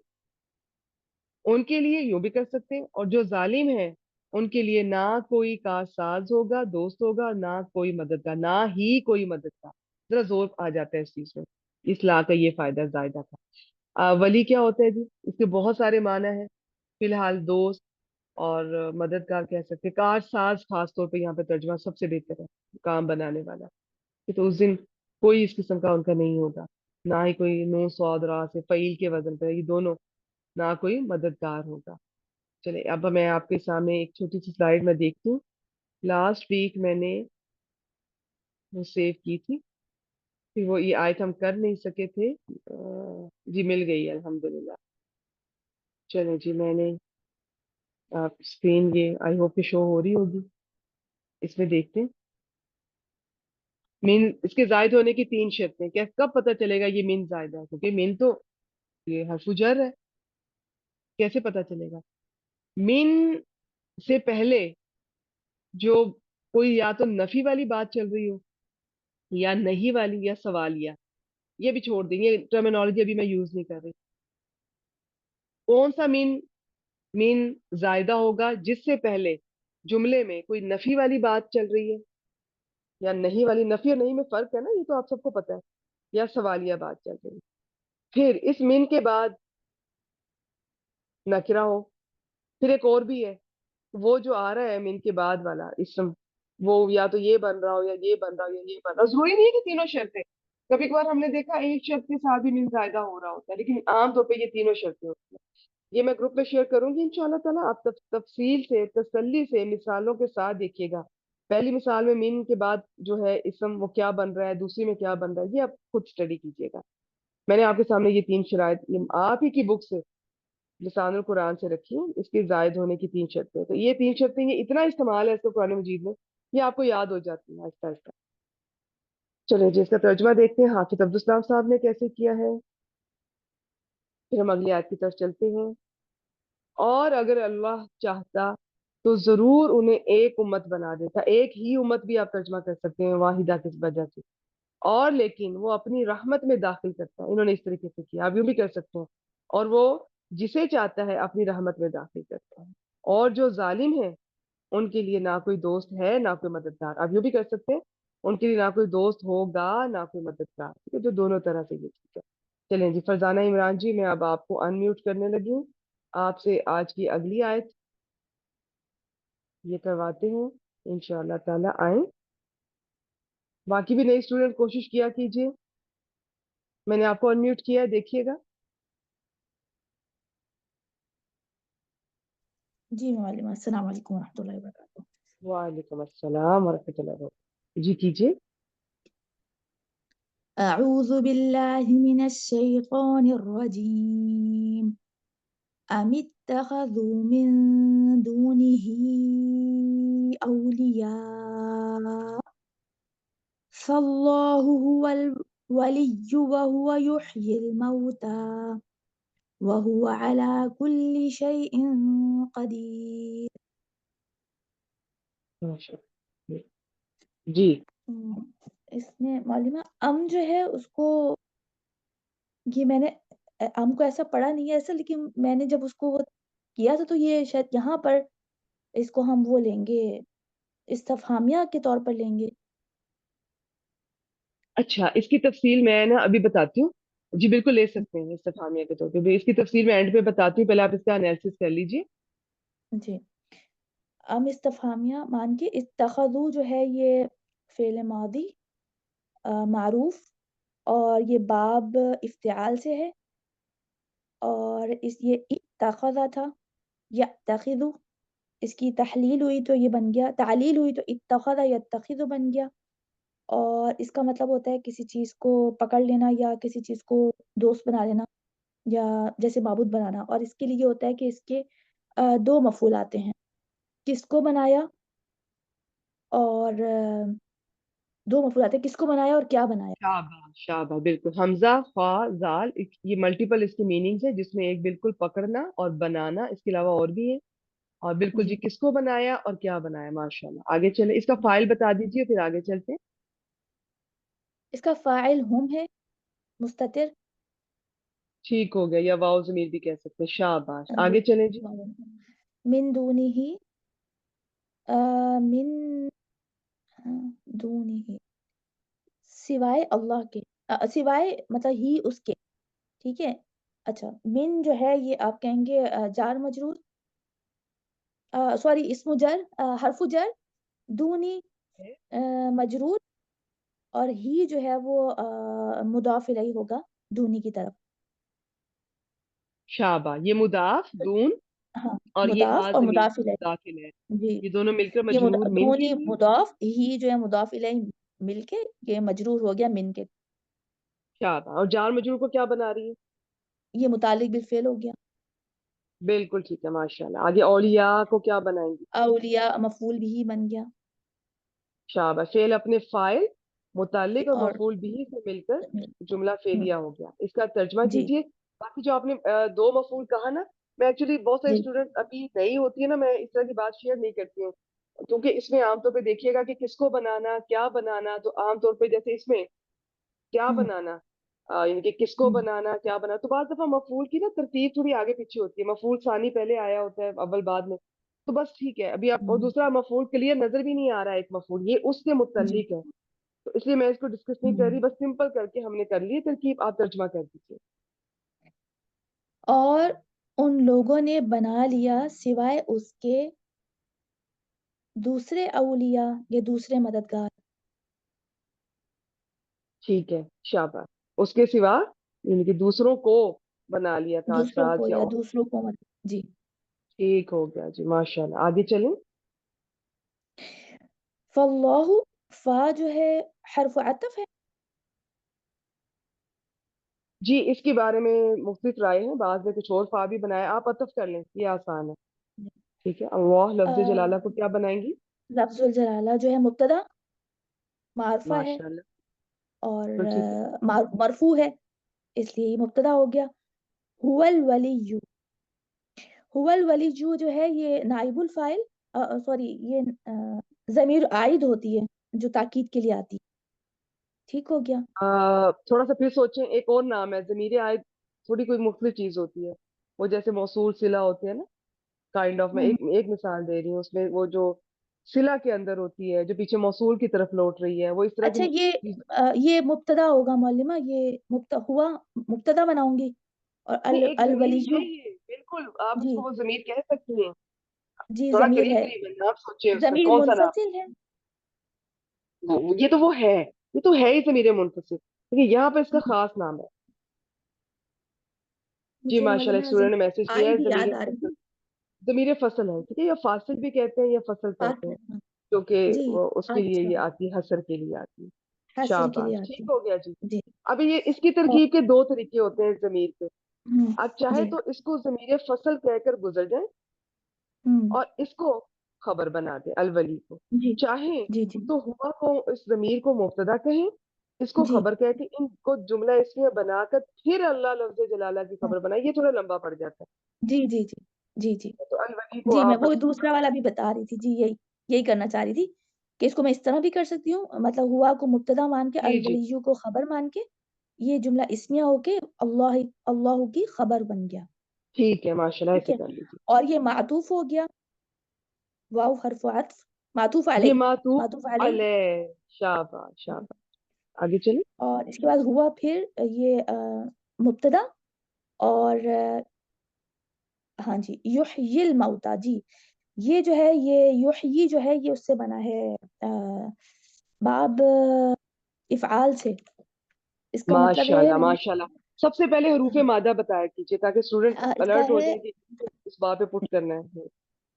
ان کے لیے یوں بھی کر سکتے ہیں، اور جو ظالم ہیں ان کے لیے نہ کوئی کارساز ہوگا، دوست ہوگا، نہ کوئی مددگار، نہ ہی کوئی مددگار۔ ذرا زور آ جاتا ہے اس چیز میں، اس لا کا یہ فائدہ زائدہ کا۔ ولی کیا ہوتا ہے جی؟ اس کے بہت سارے معنی ہیں، فی الحال دوست اور مددگار کہہ سکتے ہیں۔ کار ساز خاص طور پہ یہاں پہ ترجمہ سب سے بہتر ہے، کام بنانے والا، کہ تو اس دن کوئی اس قسم کا ان کا نہیں ہوگا، نہ ہی کوئی نون صاد را سے فعیل کے وزن پہ، یہ دونوں، نہ کوئی مددگار ہوگا۔ چلے اب میں آپ کے سامنے ایک چھوٹی سی سلائیڈ میں دیکھتی ہوں، لاسٹ ویک میں نے وہ سیو کی تھی، پھر وہ یہ آیت ہم کر نہیں سکے تھے، جی مل گئی الحمدللہ۔ چلیں جی، میں نے آپ اسکرین یہ آئی ہوپ کہ شو ہو رہی ہوگی، اس میں دیکھتے ہیں۔ مین اس کے زائد ہونے کی تین شرطیں، کیا کب پتہ چلے گا یہ مین زائد ہے؟ کیونکہ مین تو یہ حرف جر ہے، کیسے پتہ چلے گا؟ مین سے پہلے جو کوئی یا تو نفی والی بات چل رہی ہو، یا نہیں والی، یا سوالیہ، یہ بھی چھوڑ دیں، یہ ٹرمینالوجی ابھی میں یوز نہیں کر رہی۔ کون سا مین مین زائدہ ہوگا؟ جس سے پہلے جملے میں کوئی نفی والی بات چل رہی ہے، یا نہیں والی، نفی اور نہیں میں فرق ہے نا، یہ تو آپ سب کو پتا ہے، یا سوالیہ بات چل رہی ہے۔ پھر اس من کے بعد نکرہ ہو. پھر ایک اور بھی ہے، وہ جو آ رہا ہے من کے بعد والا اسم، وہ یا تو یہ بن رہا ہو یا یہ بن رہا ہو یا یہ بن رہا ہو. ضروری نہیں ہے کہ تینوں شرطیں. کبھی کبھار ہم نے دیکھا ایک شرط کے ساتھ بھی من زائدہ ہو رہا ہوتا ہے، لیکن عام طور پہ یہ تینوں شرطیں ہوتی ہیں. یہ میں گروپ میں شیئر کروں گی انشاءاللہ تعالیٰ. آپ تفصیل سے تسلی سے مثالوں کے ساتھ دیکھیے گا. پہلی مثال میں من کے بعد جو ہے اسم وہ کیا بن رہا ہے، دوسری میں کیا بن رہا ہے، یہ آپ خود اسٹڈی کیجیے گا. میں نے آپ کے سامنے یہ تین شرائط یہ آپ ہی کی بک سے لسان القرآن سے رکھی ہیں. اس کے زائد ہونے کی تین شرطیں. تو یہ تین شرطیں یہ اتنا استعمال ہے اس کو قرآن مجید میں، یہ آپ کو یاد ہو جاتی ہیں آہستہ آہستہ. چلیں جی اس کا ترجمہ دیکھتے ہیں حافظ عبدالسلام صاحب نے کیسے کیا ہے. پھر ہم اگلی آیت کی طرف چلتے ہیں. اور اگر اللہ چاہتا تو ضرور انہیں ایک امت بنا دیتا. ایک ہی امت بھی آپ ترجمہ کر سکتے ہیں واحدہ کی وجہ سے. اور لیکن وہ اپنی رحمت میں داخل کرتا ہے. انہوں نے اس طریقے سے کیا، آپ یوں بھی کر سکتے ہیں. اور وہ جسے چاہتا ہے اپنی رحمت میں داخل کرتا ہے. اور جو ظالم ہے ان کے لیے نہ کوئی دوست ہے نہ کوئی مددگار. آپ یوں بھی کر سکتے ہیں ان کے لیے نہ کوئی دوست ہوگا نہ کوئی مددگار. ٹھیک ہے، جو دونوں طرح سے یہ ٹھیک ہے. چلیں جی فرزانہ عمران جی میں اب آپ کو انمیوٹ کرنے لگی ہوں. آپ سے آج کی اگلی آیت یہ کرواتے ہیں انشاءاللہ تعالی. آئیں باقی بھی نئے اسٹوڈنٹ کوشش کیا کیجیے. میں نے آپ کو انمیوٹ کیا ہے، دیکھیے گا. جی معلم، السلام علیکم ورحمۃ اللہ وبرکاتہ. وعلیکم السلام ورحمۃ اللہ وبرکاتہ. جی کیجیے. اعوذ باللہ من الشیطان الرجیم. ام اتخذوا من دونه اولیاء فاللہ هو الولی وهو يحيي الموتى وهو على كل شيء قدیر. ماشاء اللہ. جی اس میں معلومہ ام جو ہے اس کو، یہ میں نے ام کو ایسا پڑھا نہیں ہے ایسا، لیکن میں نے جب اس کو وہ کیا تھا تو یہ شاید یہاں پر اس کو ہم وہ لیں گے، استفہامیہ کے طور پر لیں گے. اچھا، اس کی تفصیل میں نا ابھی بتاتی ہوں. جی بالکل لے سکتے ہیں استفہامیہ کے طور پہ. اس کی تفصیل میں اینڈ پہ بتاتی ہوں، پہلے آپ اس کا انالیسس کر لیجیے. جی ام استفہامیہ مان کے اتخذو جو ہے یہ فعل ماضی معروف، اور یہ باب افتعال سے ہے، اور اس یہ اتخذا تھا یتخذو، اس کی تحلیل ہوئی تو یہ بن گیا، تعلیل ہوئی تو اتخذ یتخذ بن گیا. اور اس کا مطلب ہوتا ہے کسی چیز کو پکڑ لینا یا کسی چیز کو دوست بنا لینا یا جیسے معبود بنانا. اور اس کے لیے یہ ہوتا ہے کہ اس کے دو مفعول آتے ہیں، کس کو بنایا، اور دو مفعول آتے ہیں، کس کو بنایا اور کیا بنایا. شابہ شابہ بالکل. حمزہ خا زال یہ ملٹیپل اس کے میننگز ہیں، جس میں ایک بالکل پکڑنا اور بنانا، اس کے علاوہ اور بھی ہے. اور بالکل جی جی کس کو بنایا اور کیا بنایا. ماشاءاللہ. آگے چلیں، اس کا فائل بتا دیجیے پھر آگے چلتے ہیں. اس کا فاعل ہم ہے مستتر. ٹھیک ہو گیا، یا واؤ ضمیر بھی کہہ سکتے ہیں. شاباش. جی آگے چلیں جی. من دونہی من دونہی سوائے اللہ کے، سوائے مطلب ہی اس کے. ٹھیک ہے. اچھا من جو ہے یہ آپ کہیں گے جار مجرور، سوری اسم جر، حرف جر. دونی مجرور، اور ہی جو ہے وہ مضاف الیہ ہوگا دونی کی طرف. شابہ. یہ مضاف دون ہاں اور یہ مضاف ہا اور ضمیر مضاف الیہ. داخل ہے. جی یہ دونوں مل کر یہ مجرور من کے دونی لیے. مضاف، ہی جو ہے مضاف الیہ مل کے یہ مجرور ہو گیا من کے. شابہ. اور جار مجرور کو کیا بنا رہی ہے؟ یہ متعلق بالفعل ہو گیا. بالکل ٹھیک ہے ماشاءاللہ. آگے اولیاء کو کیا بنائیں گی؟ اولیاء مفعول بھی بن گیا. شابہ. فعل اپنے فائل متعلق اور اور مفعول بھی سے مل کر جملہ فعلیہ ہو گیا. اس کا ترجمہ جی کیجیے. باقی جو آپ نے دو مفعول کہا نا، میں ایکچولی بہت سارے جی اسٹوڈنٹ ابھی نہیں ہوتی ہے نا، میں اس طرح کی بات شیئر نہیں کرتی ہوں، کیونکہ اس میں عام طور پہ دیکھیے گا کہ کس کو بنانا کیا بنانا. تو عام طور پہ جیسے اس میں کیا ہوں بنانا یعنی کہ کس کو ہوں بنانا کیا بنانا، تو بعض دفعہ مفعول کی نا ترتیب تھوڑی آگے پیچھے ہوتی ہے. مفعول ثانی پہلے آیا ہوتا ہے اول بعد میں. تو بس ٹھیک ہے. ابھی آپ، اور ہوں دوسرا مفعول کلیئر نظر بھی نہیں آ رہا ہے، ایک مفعول یہ اس سے جی متعلق ہے. تو اس لیے میں اس کو ڈسکس نہیں کر ہوں رہی، بس سمپل کر کے ہم نے کر لی ہے ترکیب. آپ ترجمہ کر دیجیے. اور ان لوگوں نے بنا لیا سوائے اس کے دوسرے اولیاء یا دوسرے مددگار. ٹھیک ہے، شاباش. اس کے سوا یعنی کہ دوسروں کو بنا لیا تھا دوسروں کو اساس یا یا اور. دوسروں کو جی. ٹھیک ہو گیا جی، ماشاء اللہ. آگے چلیں. فاللہ، فا جو ہے حرف عطف ہے. جی اس کے بارے میں مختلف رائے ہیں، بعض نے کچھ اور فا بھی بنایا. آپ عطف کر لیں، یہ آسان ہے. ٹھیک ہے. اللہ لفظ جلالہ کو کیا بنائیں گی؟ لفظ الجلالہ جو ہے مبتدا معرفہ ہے ماشاء اللہ، اور بالکل ٹھیک ہے. مرفوع ہے، اس لیے یہ مبتدا ہو گیا. هو الولی، هو الولی جو ہے یہ نائب الفاعل، سوری یہ ضمیر عائد ہوتی ہے جو تاکید کے لیے آتی ہے. ٹھیک ہو گیا. تھوڑا سا پھر سوچیں، ایک اور نام ہے ضمیر عائد، تھوڑی کوئی مختلف چیز ہوتی ہے. وہ جیسے موصول صلہ ہوتے ہیں نا، کائنڈ آف. میں ایک مثال دے رہی ہوں. اس میں وہ جو صلہ کے اندر ہوتی ہے جو پیچھے موصول کی طرف لوٹ رہی ہے، وہ اس طرح اچھا کی چیز. یہ مبتدا ہوگا معلمہ، یہ ہوا مبتدا بناؤں گی اور نہیں، ایک ضمیر الولی. ہے یہ، بالکل آپ اس جی کو وہ ضمیر کہہ سکتی ہیں. جی تھوڑا ضمیر قریب ہے، قریب ہے، آپ سوچیں اس کا ضمیر کون سا نام. منفصل ہے. یہ تو وہ ہے، یہ تو ہے ہی ضمیر منفصل، لیکن یہاں پہ اس کا خاص نام ہے. جی مجھے ماشاء اللہ، ایک معلومہ اسٹوڈنٹ نے میسج کیا ہے عائد ضمیر یاد آ رہی فصل. ہے. ضمیر فصل ہے، ٹھیک ہے. یا فاصل بھی کہتے ہیں یا فصل کہتے ہیں، فاصل، کیونکہ جی اس کے لیے اچھا، یہ آتی ہے، حسر کے لیے آتی ہے. حاصل کے لیے شاباش، آتی ٹھیک ہو گیا جی. ہے. جی ابھی یہ اس کی اور ترکیب کے دو طریقے ہوتے ہیں ضمیر کے. ہوں، آپ چاہے جی تو اس کو ضمیر فصل کہہ کر گزر جائیں ہوں، اور اس کو خبر بنا دیں الولی کو. جی چاہیں جی جی تو ہوا کو، اس ضمیر کو مبتدا کہیں، اس کو جی خبر کہہ کے ان کو جملہ اسمیہ بنا کر پھر اللہ لفظ جلالہ کی ہاں، خبر بنائے. یہ تھوڑا لمبا پڑ جاتا جی جی جی جی جی ہے. تو الولی کو جی میں آپ وہ دوسرا والا بھی بتا رہی تھی. جی یہی کرنا چاہ رہی تھی کہ اس کو میں اس طرح بھی کر سکتی ہوں، مطلب ہوا کو مبتدا مان کے، جی جی الولیو کو خبر مان کے، یہ جملہ اسمیہ ہو کے اللہ کی خبر بن گیا. ٹھیک ہے، ماشاء اللہ ٹھیک ایسے ہے. کر لیجیے. اور یہ معطوف ہو گیا، واو حرف عطف، معطوف یہ علیہ، معطوف معطوف علیہ. علیہ. شاباش شاباش. آگے چلیں. اور اس کے بعد ہوا پھر یہ مبتدا اور ہاں جی یحیی الموتا. جی یہ جو ہے یہ یحیی جو ہے یہ اس سے بنا ہے باب افعال سے. اس کا مطلب ماشاء ہے اللہ ماشاء اللہ. سب سے پہلے حروف مادہ بتایا کیجیے تاکہ اسٹوڈنٹ اس کا الرٹ ہو ہے جائے کہ اس باب پہ پٹ کرنا ہے.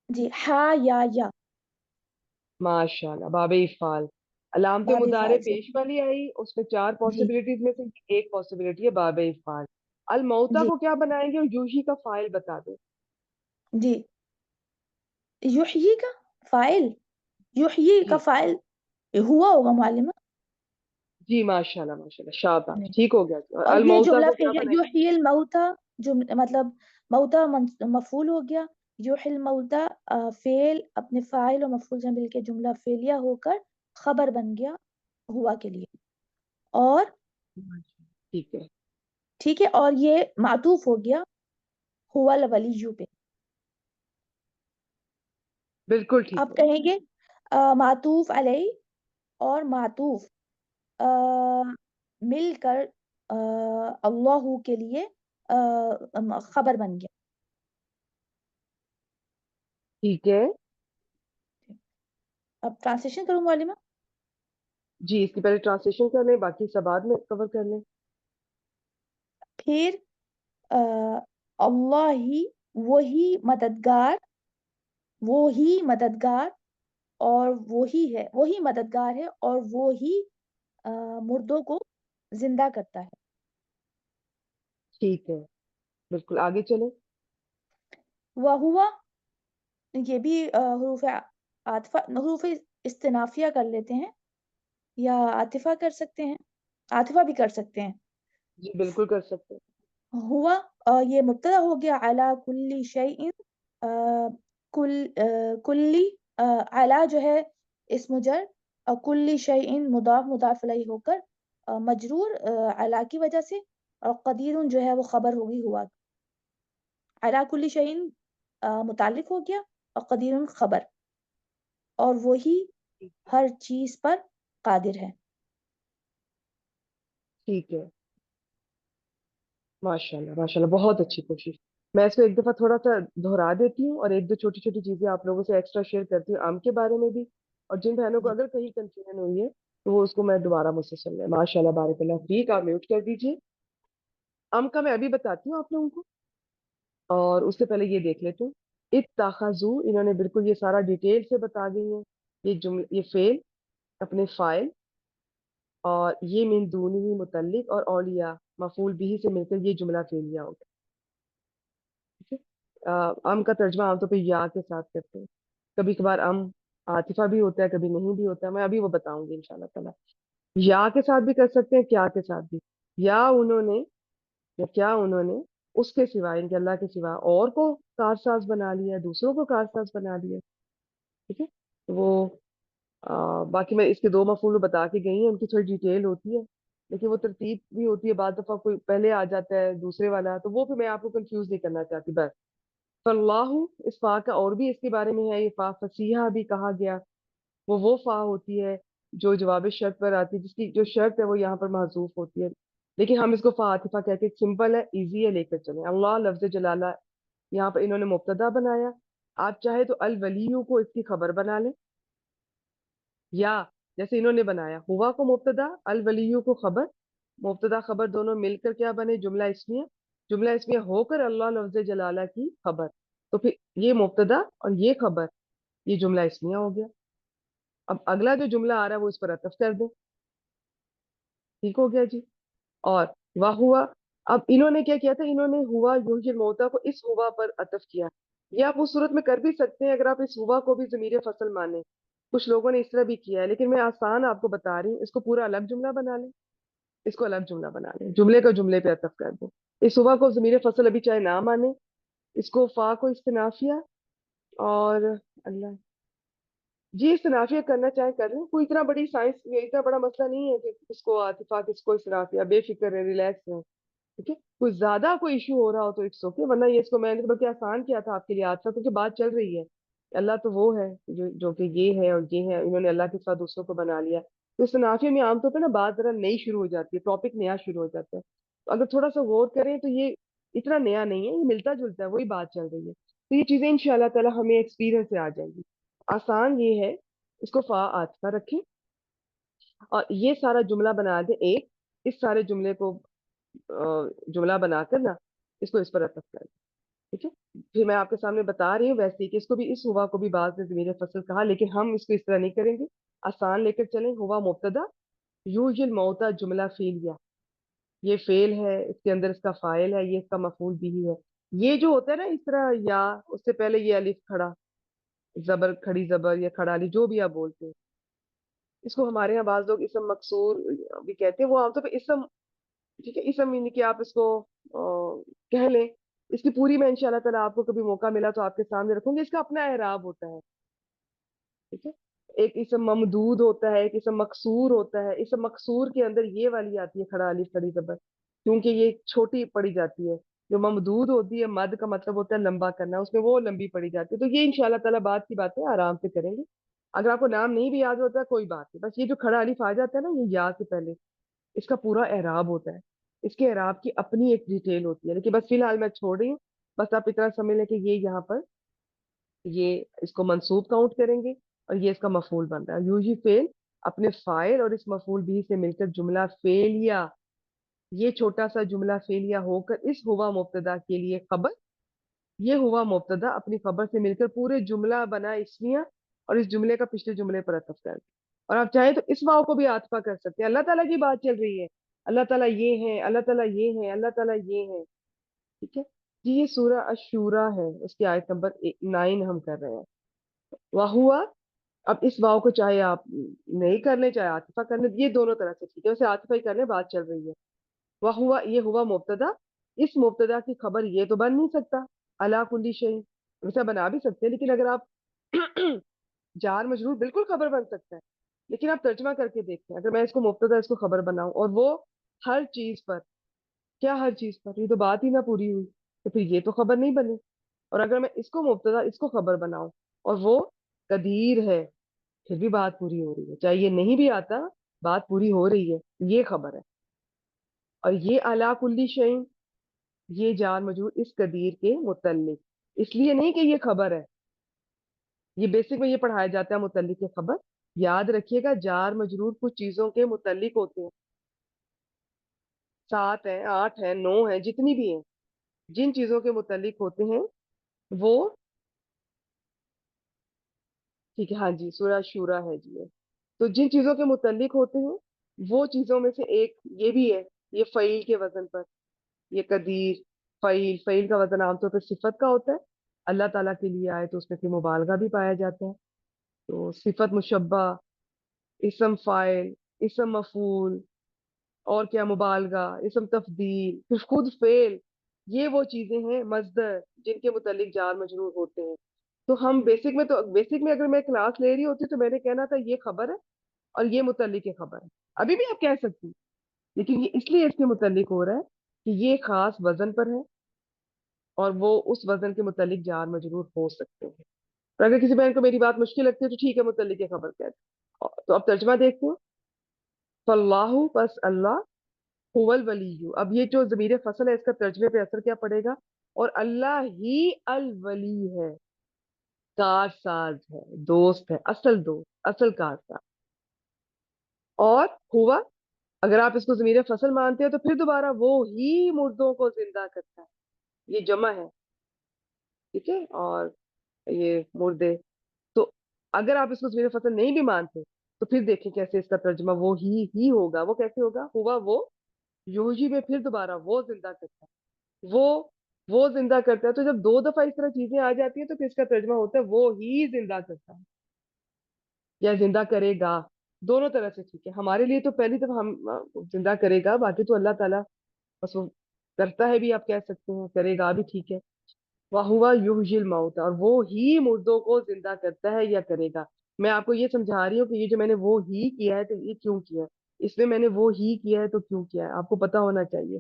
جی ہا یا ماشاء اللہ، باب افعال. علامت باب مضارع افعال سے. پیش والی آئی، اس میں 4 جی پاسبلٹیز میں سے ایک پاسبلٹی ہے باب افعال. الموتا جی کو کیا بنائیں گے اور یوہی کا فاعل بتا دیں. جی یحیی کا فاعل، یحیی کا جی فاعل ہوا ہوگا معلمہ. جی ماشاء اللہ ماشاء اللہ، شاباش، ٹھیک ہو گیا جی. اور اور یہ الموتا جملہ کو کیا پھر بنائیں گے؟ یحیی الموتا، مطلب موتا مفعول ہو گیا، یحیی الموتا فعل اپنے فاعل اور مفعول سے مل کے جملہ فعلیہ ہو کر خبر بن گیا ہوا کے لیے. اور ٹھیک ہے، ٹھیک ہے، اور یہ معطوف ہو گیا ہوا الولی پہ. بالکل ٹھیک آپ ہے. کہیں گے معطوف علیہ اور معطوف مل کر اللہ کے لیے خبر بن گیا. ٹھیک ہے اب ٹرانسلیشن کروں معلمہ. جی، اس کی پہلے ٹرانسلیشن کر لیں، باقی سب بعد میں کور کر لیں. پھر اللہ ہی وہی مددگار، وہی مددگار اور وہی مددگار ہے اور وہی مردوں کو زندہ کرتا ہے. ٹھیک ہے، بالکل. آگے چلیں. وہوا یہ بھی حروف عاطفہ، حروف استنافیہ کر لیتے ہیں یا عاطفہ کر سکتے ہیں، عاطفہ بھی کر سکتے ہیں. جی بالکل کر سکتے ہیں. ہوا یہ مبتدا ہو گیا، علی کل شیء، کلی علی جو ہے اسم جر، کل شیء مضاف الیہ ہو کر مجرور علی کی وجہ سے، اور قدیر جو ہے وہ خبر ہوگی ہوا. علی کل شیء متعلق ہو گیا اور قدیر خبر، اور وہی ہر چیز پر قادر ہے. ٹھیک ہے، माशाल्लाह माशाल्लाह, बहुत अच्छी कोशिश। मैं इसको एक दफा थोड़ा सा दोहरा देती हूँ और एक दो छोटी छोटी चीजें आप लोगों से एक्स्ट्रा शेयर करती हूँ आम के बारे में भी, और जिन बहनों को जी अगर कहीं कंफ्यूजन हुई है तो वो उसको मैं दोबारा मुझसे सुन लें। माशाल्लाह बारिकल्लाह फीक, आप म्यूट कर दीजिए। आम का मैं अभी बताती हूँ आप लोगों को, और उससे पहले ये देख लेते हैं। इत्तखज़ू, इन्होंने बिल्कुल ये सारा डिटेल से बता दी है। ये जुमले, ये फेल, अपने फाइल, और ये मिन दूनिही मुतल्लिक और औलिया मफूल बिही से मिलकर ये जुमला फेलिया हो गया। ठीक है। अम का तर्जमा आमतौर पे या के साथ करते हैं, कभी कभार आतिफा भी होता है, कभी नहीं भी होता है, मैं अभी वो बताऊंगी इंशाल्लाह ताला। या के साथ भी कर सकते हैं, क्या के साथ भी। या उन्होंने, या क्या उन्होंने उसके सिवा, इनके अल्लाह के सिवा और को कारसाज बना लिया, दूसरों को कारसाज बना लिया। ठीक है। तो वो बाकी मैं इसके दो मफूल बता के गई हैं, उनकी थोड़ी डिटेल होती है, लेकिन वो तरतीब भी होती है, बाद दफा कोई पहले आ जाता है दूसरे वाला, तो वो भी मैं आपको कंफ्यूज नहीं करना चाहती बस। फल्लाहु, इस फा का और भी इसके बारे में है, ये फा फसीहा भी कहा गया। वो फा होती है जो जवाब शर्त पर आती है, जिसकी जो शर्त है वो यहाँ पर महजूफ होती है, लेकिन हम इसको फा आतिफा कहते हैं, सिंपल है, इजी है, लेकर चले। अल्लाह लफ्ज जलाला यहाँ पर इन्होंने मुब्तदा बनाया, आप चाहे तो अल वलियू को इसकी खबर बना लें, या जैसे इन्होंने बनाया हुआ को मुब्तदा, अल वलियू को खबर, मुब्तदा खबर दोनों मिलकर क्या बने, जुमला इस्मिया। जुमला इस्मिया होकर अल्लाह लफ्ज जलाला की खबर, तो फिर ये मुब्तदा और ये खबर, ये जुमला इस्मिया हो गया। अब अगला जो जुमला आ रहा है वो इस पर अतफ कर दे। ठीक हो गया जी। और वाह हुआ, अब इन्होंने क्या किया था, इन्होंने हुआ युहिल मौता को इस हुआ पर अतफ किया। ये आप उस सूरत में कर भी सकते हैं अगर आप इस हुआ को भी ज़मीर फसल माने, कुछ लोगों ने इस तरह भी किया है, लेकिन मैं आसान आपको बता रही हूँ, इसको पूरा अलग जुमला बना लें, इसको अलग जुमला बना लें, जुमले को जुमले पे अतफ कर दो। इस हुआ को ज़मीर फसल अभी चाहे ना माने, इसको फा को इस्तिनाफिया, और अल्लाह जी इस्तिनाफिया करना चाहे कर लें, कोई इतना बड़ी साइंस, ये इतना बड़ा मसला नहीं है कि किसको आतिफा किसको इस्तिनाफिया, बेफिक्र है, रिलैक्स है। ठीक है। कोई ज्यादा कोई इशू हो रहा हो तो इट्स ओके, वरना ये इसको मैंने तो बल्कि आसान किया था आपके लिए आज तक, क्योंकि बात चल रही है। अल्लाह तो वो है जो कि ये है और ये है, इन्होंने अल्लाह के साथ दूसरों को बना लिया। तो इस नाफिया में आमतौर पर ना बात जरा नई शुरू हो जाती है, टॉपिक नया शुरू हो जाता है, तो अगर थोड़ा सा गौर करें तो ये इतना नया नहीं है, ये मिलता जुलता है, वही बात चल रही है। तो ये चीजें इंशाल्लाह ताला हमें एक्सपीरियंस से आ जाएंगी। आसान ये है, इसको फा आतिफा रखें और ये सारा जुमला बना दे एक, इस सारे जुमले को जुमला बनाकर ना इसको इस पर रख सकता है। ठीक है। फिर मैं आपके सामने बता रही हूँ वैसे ही कि इसको भी, इस हुआ को भी बाद में ज़मीर फसल कहा, लेकिन हम इसको इस तरह नहीं करेंगे, आसान लेकर चलें। हुआ मुब्तदा, यूजुल मौता जुमला फेलिया, ये फेल है, इसके अंदर इसका फाइल है, ये इसका मफूल भी है। ये जो होता है ना इस तरह, या उससे पहले ये अलिफ खड़ा जबर, खड़ी जबर या खड़ा अलिफ, जो भी आप बोलते हैं, इसको हमारे यहाँ बाज लोग इसम मकसूर भी कहते हैं, वो आमतौर पर इसम। ठीक है। इसम मीनिंग कि आप इसको कह लें। इसकी पूरी मैं इंशाल्लाह ताला आपको कभी मौका मिला तो आपके सामने रखूंगी, इसका अपना एराब होता है। ठीक है। एक इसम ममदूद होता है, एक इसम मकसूर होता है। इसम मकसूर के अंदर ये वाली आती है, खड़ा अलिफ खड़ी जबर, क्योंकि ये छोटी पड़ी जाती है। जो ममदूद होती है, मद का मतलब होता है लंबा करना, उसमें वो लंबी पड़ी जाती है। तो ये इंशाल्लाह ताला बात की बातें आराम से करेंगे। अगर आपको नाम नहीं भी याद होता है कोई बात नहीं, बस ये जो खड़ा अलिफ आ जाता है ना, ये या से पहले, इसका पूरा एराब होता है, इसके एराब की अपनी एक डिटेल होती है, लेकिन बस फिलहाल मैं छोड़ रही हूँ। बस आप इतना समझ लें कि ये यहाँ पर, ये इसको मंसूब काउंट करेंगे और ये इसका मफूल बन रहा है। यूजी फेल अपने फाइल और इस मफूल भी से मिलकर जुमला फेलिया, ये छोटा सा जुमला फेलिया होकर इस हुआ मुब्तदा के लिए खबर, ये हुआ मुब्तदा अपनी खबर से मिलकर पूरे जुमला बना इसमिया, और इस जुमले का पिछले जुमले पर अतफ कर। और आप चाहें तो इस वाव को भी आतिफा कर सकते हैं, अल्लाह ताला की बात चल रही है, अल्लाह ताला ये है, अल्लाह ताला ये है, अल्लाह ताला ये है। ठीक है जी। ये सूरह अशूरा है, उसकी आयत नंबर 9 हम कर रहे हैं। वाह हुआ, अब इस वाव को चाहे आप नहीं कर लें चाहे आतिफा कर लें, ये दोनों तरह से ठीक है, वैसे आतिफा ही कर लें, बात चल रही है। वाह हुआ, ये हुआ मुब्तदा, इस मुब्तदा की खबर ये तो बन नहीं सकता, अला कुल्ली शै, वैसा बना भी सकते हैं, लेकिन अगर आप जार मजरूर बिल्कुल खबर बन सकता है, लेकिन आप तर्जमा करके देखते हैं, अगर मैं इसको मुब्तदा इसको खबर बनाऊं और वो हर चीज पर, क्या हर चीज पर, ये तो बात ही ना पूरी हुई, तो फिर ये तो खबर नहीं बनी। और अगर मैं इसको मुब्तदा इसको खबर बनाऊं और वो कदीर है, फिर भी बात पूरी हो रही है, चाहे ये नहीं भी आता, बात पूरी हो रही है, ये खबर है। और ये अला कुल्ली शै, یہ جار مجرور اس قدیر کے متعلق، اس لیے نہیں کہ یہ خبر ہے، یہ بیسک میں یہ پڑھایا جاتا ہے متعلق کے خبر. یاد رکھیے گا جار مجرور کچھ چیزوں کے متعلق ہوتے ہیں، 7 ہیں 8 ہیں 9 ہیں جتنی بھی ہیں، جن چیزوں کے متعلق ہوتے ہیں وہ ٹھیک ہے. ہاں جی سورہ شورا ہے جی. تو جن چیزوں کے متعلق ہوتے ہیں وہ چیزوں میں سے ایک یہ بھی ہے، یہ فعیل کے وزن پر، یہ قدیر. فعیل، فعیل کا وزن عام طور پہ صفت کا ہوتا ہے، اللہ تعالیٰ کے لیے آئے تو اس میں پھر مبالغہ بھی پایا جاتا ہے. تو صفت مشبہ، اسم فاعل، اسم مفعول، اور کیا مبالغہ، اسم تفضیل، پھر خود فعل، یہ وہ چیزیں ہیں مصدر جن کے متعلق جار مجرور ہوتے ہیں. تو ہم بیسک میں اگر میں کلاس لے رہی ہوتی تو میں نے کہنا تھا یہ خبر ہے اور یہ متعلق خبر ہے. ابھی بھی آپ کہہ سکتی، لیکن یہ اس لیے اس کے متعلق ہو رہا ہے کہ یہ خاص وزن پر ہے اور وہ اس وزن کے متعلق جار مجرور ہو سکتے ہیں. اور اگر کسی بہن کو میری بات مشکل لگتی ہے تو ٹھیک ہے متعلق خبر کہتے ہیں. تو اب ترجمہ دیکھتے ہیں. فاللہ پس اللہ، هو الولی. اب یہ جو ضمیر فصل ہے اس کا ترجمے پہ اثر کیا پڑے گا؟ اور اللہ ہی الولی ہے، کارساز ہے، دوست ہے، اصل دوست، اصل کارساز. اور ہوا اگر آپ اس کو ضمیر فصل مانتے ہیں تو پھر دوبارہ وہ ہی مردوں کو زندہ کرتا ہے، یہ جمع ہے ٹھیک ہے، اور یہ مردے. تو اگر آپ اس کو ضمیر فصل نہیں بھی مانتے تو پھر دیکھیں کیسے اس کا ترجمہ وہ ہی ہوگا. وہ کیسے ہوگا؟ ہوا وہ یوجی میں پھر دوبارہ وہ زندہ کرتا ہے، وہ زندہ کرتا ہے. تو جب 2 دفعہ اس طرح چیزیں آ جاتی ہیں تو پھر اس کا ترجمہ ہوتا ہے وہ ہی زندہ کرتا ہے یا زندہ کرے گا، دونوں طرح سے ٹھیک ہے. ہمارے لیے تو پہلی دفعہ ہم زندہ کرے گا، باقی تو اللہ تعالیٰ بس وہ کرتا ہے بھی، آپ کہہ سکتے ہیں کرے گا بھی ٹھیک ہے. وَهُوَ يُحْيِي الْمَوْتَى، اور وہ ہی مردوں کو زندہ کرتا ہے یا کرے گا. میں آپ کو یہ سمجھا رہی ہوں کہ یہ جو میں نے وہ ہی کیا ہے تو یہ کیوں کیا ہے، اس میں نے وہ ہی کیا ہے تو کیوں کیا ہے، آپ کو پتا ہونا چاہیے.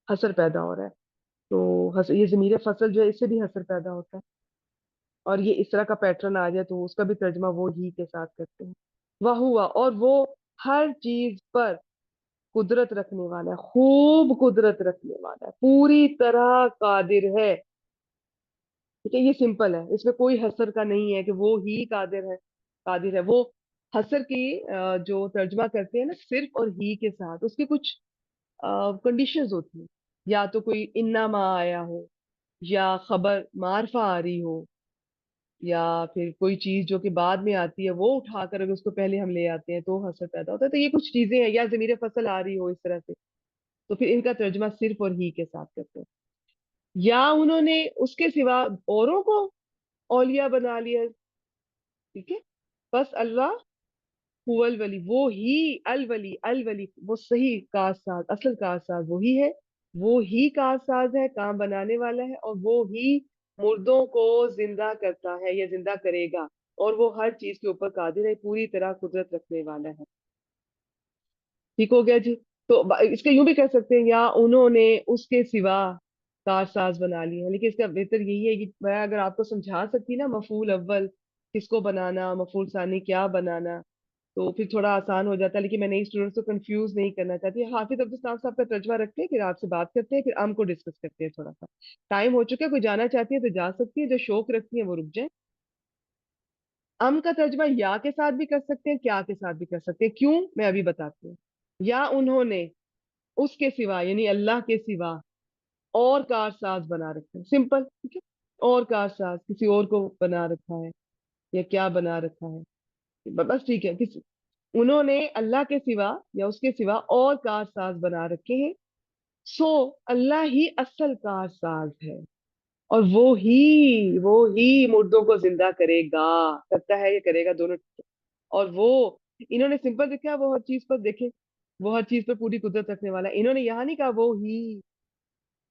حسر پیدا ہو رہا ہے تو یہ ضمیر فصل جو ہے اس سے بھی حسر پیدا ہوتا ہے، اور یہ اس طرح کا پیٹرن آ جائے تو اس کا بھی ترجمہ وہ ہی کے ساتھ کرتے ہیں. وَهُوَ، اور وہ ہر چیز پر قدرت رکھنے والا ہے، خوب قدرت رکھنے والا ہے، پوری طرح قادر ہے. ٹھیک ہے، یہ سمپل ہے، اس میں کوئی حسر کا نہیں ہے کہ وہ ہی قادر ہے. وہ حسر کی جو ترجمہ کرتے ہیں نا صرف اور ہی کے ساتھ، اس کی کچھ کنڈیشنز ہوتی ہیں، یا تو کوئی انما آیا ہو، یا خبر معرفہ آ رہی ہو، یا پھر کوئی چیز جو کہ بعد میں آتی ہے وہ اٹھا کر اگر اس کو پہلے ہم لے آتے ہیں تو حسر پیدا ہوتا ہے. تو یہ کچھ چیزیں ہیں، یا ضمیر فصل آ رہی ہو اس طرح سے تو پھر ان کا ترجمہ صرف اور ہی کے ساتھ کرتے ہیں. یا انہوں نے اس کے سوا اوروں کو اولیاء بنا لیا، ٹھیک ہے. بس اللہ هو الولی، وہ ہی الولی، الولی وہ صحیح کارساز، اصل کارساز وہی ہے، وہ ہی کارساز ہے، کام بنانے والا ہے، اور وہ ہی مردوں کو زندہ کرتا ہے یا زندہ کرے گا، اور وہ ہر چیز کے اوپر قادر ہے، پوری طرح قدرت رکھنے والا ہے. ٹھیک ہو گیا جی. تو اس کا یوں بھی کہہ سکتے ہیں یا انہوں نے اس کے سوا کارساز بنا لی ہے، لیکن اس کا بہتر یہی ہے کہ میں اگر آپ کو سمجھا سکتی نا مفعول اول کس کو بنانا، مفعول ثانی کیا بنانا، تو پھر تھوڑا آسان ہو جاتا ہے. لیکن میں نئی اسٹوڈنٹس کو کنفیوز نہیں کرنا چاہتی. حافظ عبدالسلام صاحب کا ترجمہ رکھتے ہیں، پھر آپ سے بات کرتے ہیں، پھر ہم کو ڈسکس کرتے ہیں. تھوڑا سا ٹائم ہو چکا ہے، کوئی جانا چاہتی ہے تو جا سکتی ہے، جو شوق رکھتی ہیں وہ رک جائیں. کا ترجمہ یا کے ساتھ بھی کر سکتے ہیں، کیا کے ساتھ بھی کر سکتے ہیں. کیوں؟ میں ابھی بتاتی ہوں. یا انہوں نے اس کے سوا یعنی اللہ کے سوا اور کارساز بنا رکھے ہیں، سمپل ٹھیک ہے. اور کارساز کسی اور کو بنا رکھا ہے یا کیا بنا رکھا ہے، بس ٹھیک ہے. انہوں نے اللہ کے سوا یا اس کے سوا اور کارساز بنا رکھے ہیں، سو اللہ ہی اصل کارساز ہے، اور وہ ہی مردوں کو زندہ کرے گا، کرتا ہے یا کرے گا دونوں. اور وہ انہوں نے سمپل لکھا ہے، وہ ہر چیز پر دیکھیں، وہ ہر چیز پر پوری قدرت رکھنے والا ہے. انہوں نے یہاں نہیں کہا وہ ہی،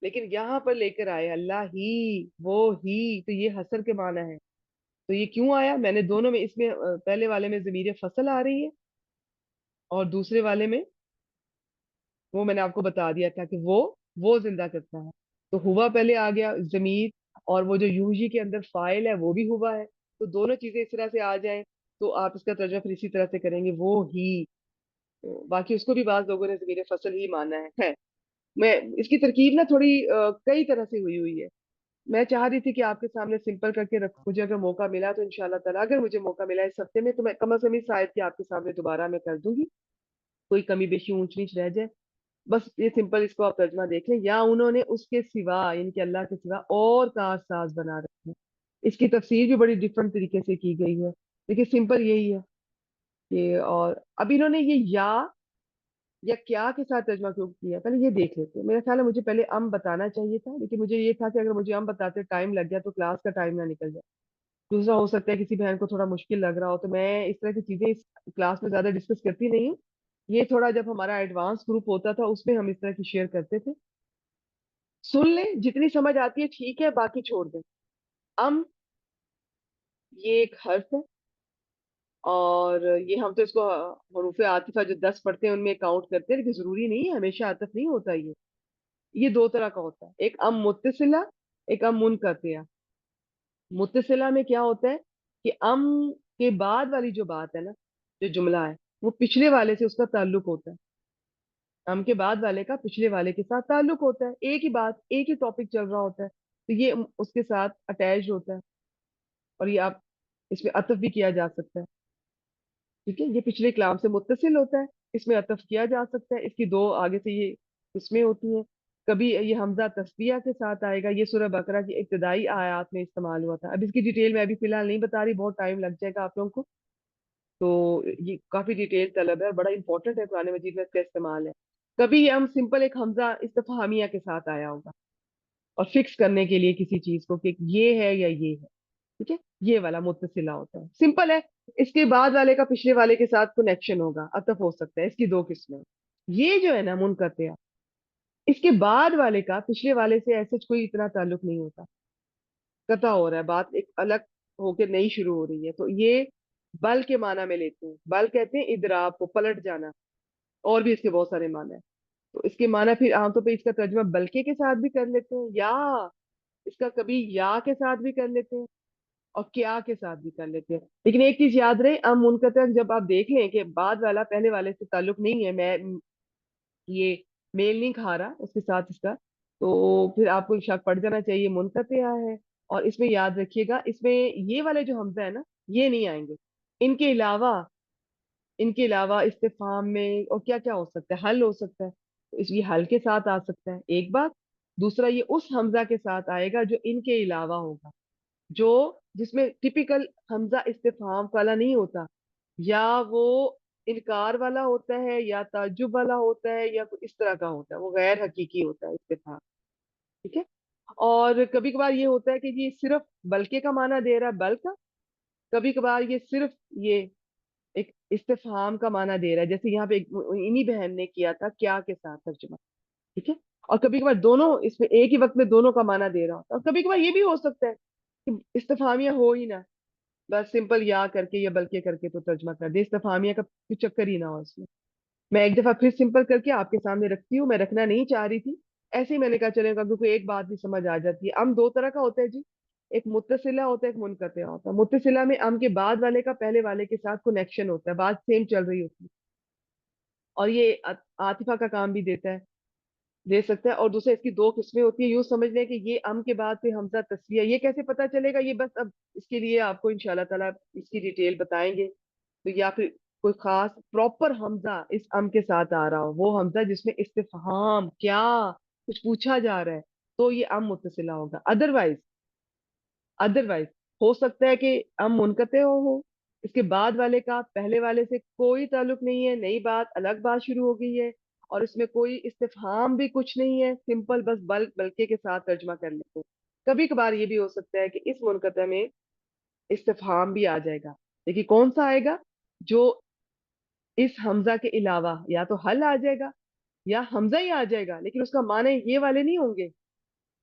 لیکن یہاں پر لے کر آئے اللہ ہی، وہ ہی، تو یہ حسر کے معنی ہے. تو یہ کیوں آیا؟ میں نے دونوں میں، اس میں پہلے والے میں ضمیر فصل آ رہی ہے اور دوسرے والے میں وہ میں نے آپ کو بتا دیا تھا کہ وہ زندہ کرتا ہے. تو ہوا پہلے آ گیا ضمیر، اور وہ جو یوجی کے اندر فائل ہے وہ بھی ہوا ہے. تو دونوں چیزیں اس طرح سے آ جائیں تو آپ اس کا ترجمہ پھر اسی طرح سے کریں گے، وہ ہی. باقی اس کو بھی بعض لوگوں نے ضمیر فصل ہی مانا ہے. میں اس کی ترکیب نا تھوڑی کئی طرح سے ہوئی ہے. میں چاہ رہی تھی کہ آپ کے سامنے سمپل کر کے رکھوں. مجھے اگر موقع ملا تو انشاءاللہ تعالیٰ اگر مجھے موقع ملا اس ہفتے میں تو میں کم از کم اس آیت کی آپ کے سامنے دوبارہ میں کر دوں گی. کوئی کمی بیشی اونچ نیچ رہ جائے بس یہ سمپل اس کو آپ ترجمہ دیکھ لیں. یا انہوں نے اس کے سوا یعنی کہ اللہ کے سوا اور کار ساز بنا رکھے ہیں. اس کی تفسیر بھی بڑی ڈفرنٹ طریقے سے کی گئی ہے. دیکھیے سمپل یہی ہے کہ اور اب انہوں نے یہ یا کیا کے ساتھ ترجمہ کیوں کیا پہلے یہ دیکھ لیتے ہیں. میرا خیال ہے مجھے پہلے بتانا چاہیے تھا لیکن مجھے یہ تھا کہ اگر مجھے بتاتے ٹائم لگ گیا تو کلاس کا ٹائم نہ نکل جائے. دوسرا ہو سکتا ہے کسی بہن کو تھوڑا مشکل لگ رہا ہو تو میں اس طرح کی چیزیں اس کلاس میں زیادہ ڈسکس کرتی نہیں ہوں. یہ تھوڑا جب ہمارا ایڈوانس گروپ ہوتا تھا اس میں ہم اس طرح کی شیئر کرتے تھے. سن لیں جتنی سمجھ آتی ہے ٹھیک ہے باقی چھوڑ دیں. یہ ایک حرف ہے اور یہ ہم تو اس کو حروف عاطفہ جو 10 پڑھتے ہیں ان میں کاؤنٹ کرتے ہیں لیکن ضروری نہیں ہے ہمیشہ عطف نہیں ہوتا. یہ دو طرح کا ہوتا ہے. ایک متصلہ ایک منقطعہ. متصلہ میں کیا ہوتا ہے کہ کے بعد والی جو بات ہے نا جو جملہ ہے وہ پچھلے والے سے اس کا تعلق ہوتا ہے. کے بعد والے کا پچھلے والے کے ساتھ تعلق ہوتا ہے. ایک ہی بات ایک ہی ٹاپک چل رہا ہوتا ہے تو یہ اس کے ساتھ اٹیچڈ ہوتا ہے اور یہ آپ اس میں عطف بھی کیا جا سکتا ہے. ٹھیک ہے یہ پچھلے کلام سے متصل ہوتا ہے. اس میں عطف کیا جا سکتا ہے. اس کی دو آگے سے یہ قسمیں ہوتی ہیں. کبھی یہ حمزہ تسبیہ کے ساتھ آئے گا. یہ سورہ بقرہ کی ابتدائی آیات میں استعمال ہوا تھا. اب اس کی ڈیٹیل میں ابھی فی الحال نہیں بتا رہی بہت ٹائم لگ جائے گا آپ لوگوں کو. تو یہ کافی ڈیٹیل طلب ہے بڑا امپورٹنٹ ہے قرآن مجید میں اس کا استعمال ہے. کبھی یہ سمپل ایک حمزہ استفہامیہ کے ساتھ آیا ہوگا اور فکس کرنے کے لیے کسی چیز کو کہ یہ ہے یا یہ ہے. ٹھیک ہے یہ والا متصلہ ہوتا ہے سمپل ہے. اس کے بعد والے کا پچھلے والے کے ساتھ کنیکشن ہوگا عطف ہو سکتا ہے. اس کی دو قسمیں. یہ جو ہے نا منقطع اس کے بعد والے کا پچھلے والے سے ایسے کوئی اتنا تعلق نہیں ہوتا. قطع ہو رہا ہے بات ایک الگ ہو کے نئی شروع ہو رہی ہے تو یہ بل کے معنی میں لیتے ہیں. بل کہتے ہیں اضراب کو پلٹ جانا. اور بھی اس کے بہت سارے معنی ہیں. تو اس کے معنی پھر عام طور پہ اس کا ترجمہ بلکہ کے ساتھ بھی کر لیتے ہیں یا اس کا کبھی یا کے ساتھ بھی کر لیتے ہیں اور کیا کے ساتھ بھی کر لیتے ہیں. لیکن ایک چیز یاد رہے منقطع جب آپ دیکھ لیں کہ بعد والا پہلے والے سے تعلق نہیں ہے میں یہ میل نہیں کھا رہا اس کے ساتھ اس کا تو پھر آپ کو شک پڑ جانا چاہیے منقطع ہے. اور اس میں یاد رکھیے گا اس میں یہ والے جو حمزہ ہے نا یہ نہیں آئیں گے. ان کے علاوہ استفہام میں اور کیا کیا ہو سکتا ہے حل ہو سکتا ہے تو اس یہ حل کے ساتھ آ سکتا ہے ایک بات. دوسرا یہ اس حمزہ کے ساتھ آئے گا جو ان کے علاوہ ہوگا جس میں ٹپیکل حمزہ استفہام والا نہیں ہوتا یا وہ انکار والا ہوتا ہے یا تعجب والا ہوتا ہے یا اس طرح کا ہوتا ہے. وہ غیر حقیقی ہوتا ہے استفہام. ٹھیک ہے. اور کبھی کبھار یہ ہوتا ہے کہ یہ صرف بلکہ کا معنی دے رہا ہے بل کا. کبھی کبھار یہ صرف یہ ایک استفہام کا معنی دے رہا ہے جیسے یہاں پہ انہی بہن نے کیا تھا کیا کے ساتھ ترجمہ. ٹھیک ہے. اور کبھی کبھار دونوں اس میں ایک ہی وقت میں دونوں کا معنی دے رہا ہوتا ہے. اور کبھی کبھار یہ بھی ہو سکتا ہے کہ استفہامیہ ہو ہی نہ بس سمپل یا کر کے یا بلکہ کر کے تو ترجمہ کر دے. استفہامیہ کا کوئی چکر ہی نہ ہو اس میں ایک دفعہ پھر سمپل کر کے آپ کے سامنے رکھتی ہوں. میں رکھنا نہیں چاہ رہی تھی ایسے ہی میں نے کہا چلے گا کیونکہ ایک بات بھی سمجھ آ جاتی ہے. دو طرح کا ہوتا ہے جی. ایک متصلہ ہوتا ہے ایک منقطع ہوتا ہے. متصلہ میں کے بعد والے کا پہلے والے کے ساتھ کنیکشن ہوتا ہے بات سیم چل رہی ہوتی ہے اور یہ عاطفہ کا کام بھی دے سکتا ہے. اور دوسرا اس کی دو قسمیں ہوتی ہیں. یوں سمجھ لیں کہ یہ کے بعد پہ حمزہ تسویہ یہ کیسے پتا چلے گا یہ بس اب اس کے لیے آپ کو انشاءاللہ تعالیٰ اس کی ڈیٹیل بتائیں گے. تو یا پھر کوئی خاص پراپر حمزہ اس کے ساتھ آ رہا ہو وہ حمزہ جس میں استفہام کیا کچھ پوچھا جا رہا ہے تو یہ متصلہ ہوگا. ادروائز ہو سکتا ہے کہ منقطع ہو اس کے بعد والے کا پہلے والے سے کوئی تعلق نہیں ہے نئی بات الگ بات شروع ہو گئی ہے اور اس میں کوئی استفہام بھی کچھ نہیں ہے سمپل بس بلکہ کے ساتھ ترجمہ کر لیتے ہیں. کبھی کبھار یہ بھی ہو سکتا ہے کہ اس منقطع میں استفہام بھی آ جائے گا لیکن کون سا آئے گا جو اس حمزہ کے علاوہ یا تو حل آ جائے گا یا حمزہ ہی آ جائے گا لیکن اس کا معنی یہ والے نہیں ہوں گے.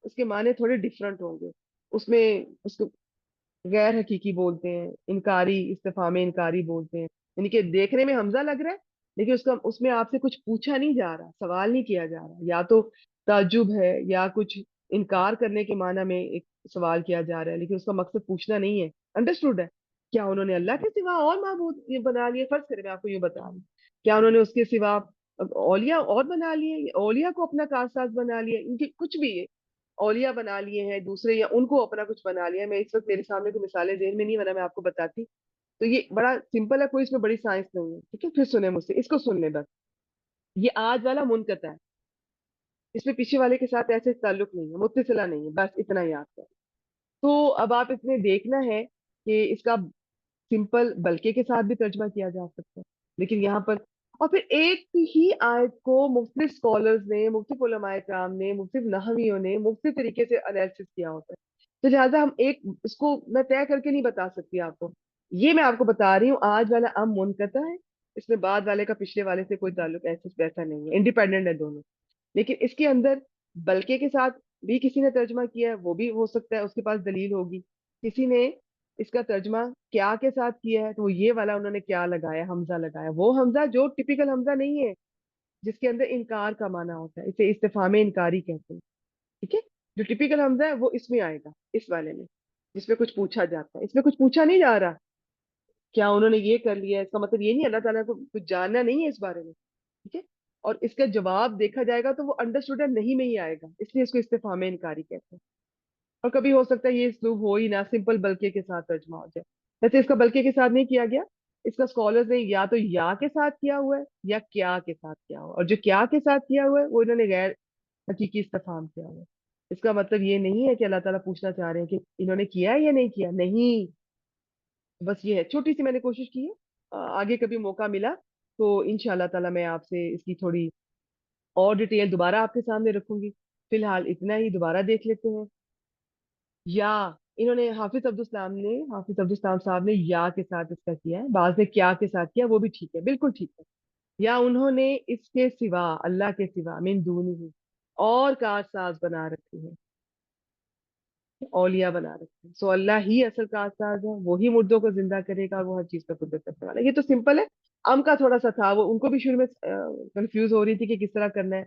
اس کے معنی تھوڑے ڈیفرنٹ ہوں گے. اس میں اس کو غیر حقیقی بولتے ہیں انکاری استفہام انکاری بولتے ہیں یعنی کہ دیکھنے میں حمزہ لگ رہا ہے لیکن اس میں آپ سے کچھ پوچھا نہیں جا رہا سوال نہیں کیا جا رہا یا تو تعجب ہے یا کچھ انکار کرنے کے معنی میں ایک سوال کیا جا رہا ہے لیکن اس کا مقصد پوچھنا نہیں ہے. انڈرسٹوڈ ہے. کیا انہوں نے اللہ کے سوا اور معبود یہ بنا لیے. فرض کریں میں آپ کو یہ بتا رہی ہوں کیا انہوں نے اس کے سوا اولیاء اور بنا لیے، اولیاء کو اپنا کارساز بنا لیا، ان کے کچھ بھی ہے، اولیاء بنا لیے ہیں دوسرے، یا ان کو اپنا کچھ بنا لیا. میں اس وقت میرے سامنے کوئی مثالیں ذہن میں نہیں، ورنہ میں آپ کو بتاتی. تو یہ بڑا سمپل ہے، کوئی اس میں بڑی سائنس نہیں ہے. ٹھیک ہے، پھر سنیں مجھ سے، اس کو سن لیں بس. یہ آج والا منقطع ہے، اس میں پیچھے والے کے ساتھ ایسے تعلق نہیں ہے، متصلہ نہیں ہے، بس اتنا یاد کر. تو اب آپ اس میں دیکھنا ہے کہ اس کا سمپل بلکہ کے ساتھ بھی ترجمہ کیا جا سکتا ہے، لیکن یہاں پر اور پھر ایک ہی آیت کو مختلف اسکالرز نے، مختلف علماء کرام نے، مختلف نحویوں نے مختلف طریقے سے انالیسس کیا ہوتا ہے. تو لہٰذا ہم ایک اس کو میں طے کر کے نہیں بتا سکتی آپ کو. یہ میں آپ کو بتا رہی ہوں آج والا ام منقطع ہے، اس میں بعد والے کا پچھلے والے سے کوئی تعلق ایسا ویسا نہیں ہے، انڈیپینڈنٹ ہے دونوں. لیکن اس کے اندر بلکہ کے ساتھ بھی کسی نے ترجمہ کیا ہے، وہ بھی ہو سکتا ہے، اس کے پاس دلیل ہوگی. کسی نے اس کا ترجمہ کیا کے ساتھ کیا ہے، تو وہ یہ والا انہوں نے کیا لگایا، حمزہ لگایا، وہ حمزہ جو ٹپیکل حمزہ نہیں ہے جس کے اندر انکار کا معنی ہوتا ہے، اسے استفہام انکاری کہتے ہیں. ٹھیک ہے، جو ٹپیکل حمزہ ہے وہ اس میں آئے گا، اس والے میں جس میں کچھ پوچھا جاتا ہے. اس میں کچھ پوچھا نہیں جا رہا کیا انہوں نے یہ کر لیا، اس کا مطلب یہ نہیں اللہ تعالیٰ کو کچھ جاننا نہیں ہے اس بارے میں. ٹھیک ہے، اور اس کا جواب دیکھا جائے گا تو وہ انڈرسٹوڈ نہیں میں ہی آئے گا، اس لیے اس کو استفہام انکاری کہتے ہیں. اور کبھی ہو سکتا ہے یہ اسلوب ہو ہی نہ، سمپل بلکہ کے ساتھ ترجمہ ہو جائے. ویسے اس کا بلکہ کے ساتھ نہیں کیا گیا، اس کا اسکالرز نے یا تو یا کے ساتھ کیا ہوا ہے یا کیا کے ساتھ کیا ہوا ہے، اور جو کیا کے ساتھ کیا ہوا ہے وہ انہوں نے غیر حقیقی استفہام کیا ہوا ہے. اس کا مطلب یہ نہیں ہے کہ اللہ تعالیٰ پوچھنا چاہ رہے ہیں کہ انہوں نے کیا ہے یا نہیں کیا، نہیں. بس یہ ہے، چھوٹی سی میں نے کوشش کی ہے. آگے کبھی موقع ملا تو انشاءاللہ تعالیٰ میں آپ سے اس کی تھوڑی اور ڈیٹیل دوبارہ آپ کے سامنے رکھوں گی. فی الحال اتنا ہی، دوبارہ دیکھ لیتے ہیں. یا انہوں نے حافظ عبدالسلام صاحب نے یا کے ساتھ اس کا کیا ہے، بعض نے کیا کے ساتھ کیا، وہ بھی ٹھیک ہے، بالکل ٹھیک ہے. یا انہوں نے اس کے سوا، اللہ کے سوا، من دونہ اور کارساز بنا رکھے ہیں، اولیاء بنا رکھے ہیں. سو اللہ ہی اصل کارساز ہے، وہی مردوں کو زندہ کرے گا، اور وہ ہر چیز کا قدرت کرنے والا ہے. یہ تو سمپل ہے. ام کا تھوڑا سا تھا، وہ ان کو بھی شروع میں کنفیوز ہو رہی تھی کہ کس طرح کرنا ہے.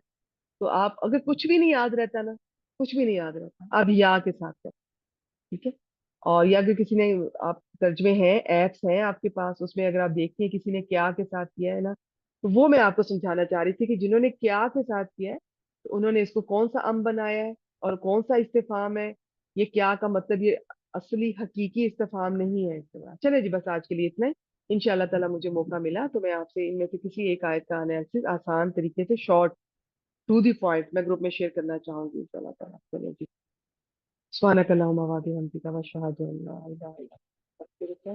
تو آپ اگر کچھ بھی نہیں یاد رہتا نا، کچھ بھی نہیں یاد رہتا، آپ یا کے ساتھ کریں. ٹھیک ہے، اور یا اگر کسی نے، آپ ترجمے ہیں، ایپس ہیں آپ کے پاس، اس میں اگر آپ دیکھتی ہیں کسی نے کیا کے ساتھ کیا ہے نا، تو وہ میں آپ کو سمجھانا چاہ رہی تھی کہ جنہوں نے کیا کے ساتھ کیا ہے تو انہوں نے اس کو کون سا ام بنایا ہے اور کون سا استفہام ہے. یہ کیا کا مطلب یہ اصلی حقیقی استفہام نہیں ہے. استفہام. چلے جی، بس آج کے لیے اتنا ہی. ان شاء اللہ تعالیٰ مجھے موقع ملا تو میں آپ سے ان میں سے کسی ایک آیت کا انالیسس آسان طریقے سے، شارٹ ٹو دی پوائنٹ، میں گروپ میں شیئر کرنا چاہوں گی ان شاء اللہ تعالیٰ. چلے جی، سبحانک اللہم و بحمدک، اشہد ان لا الہ الا انت، استغفرک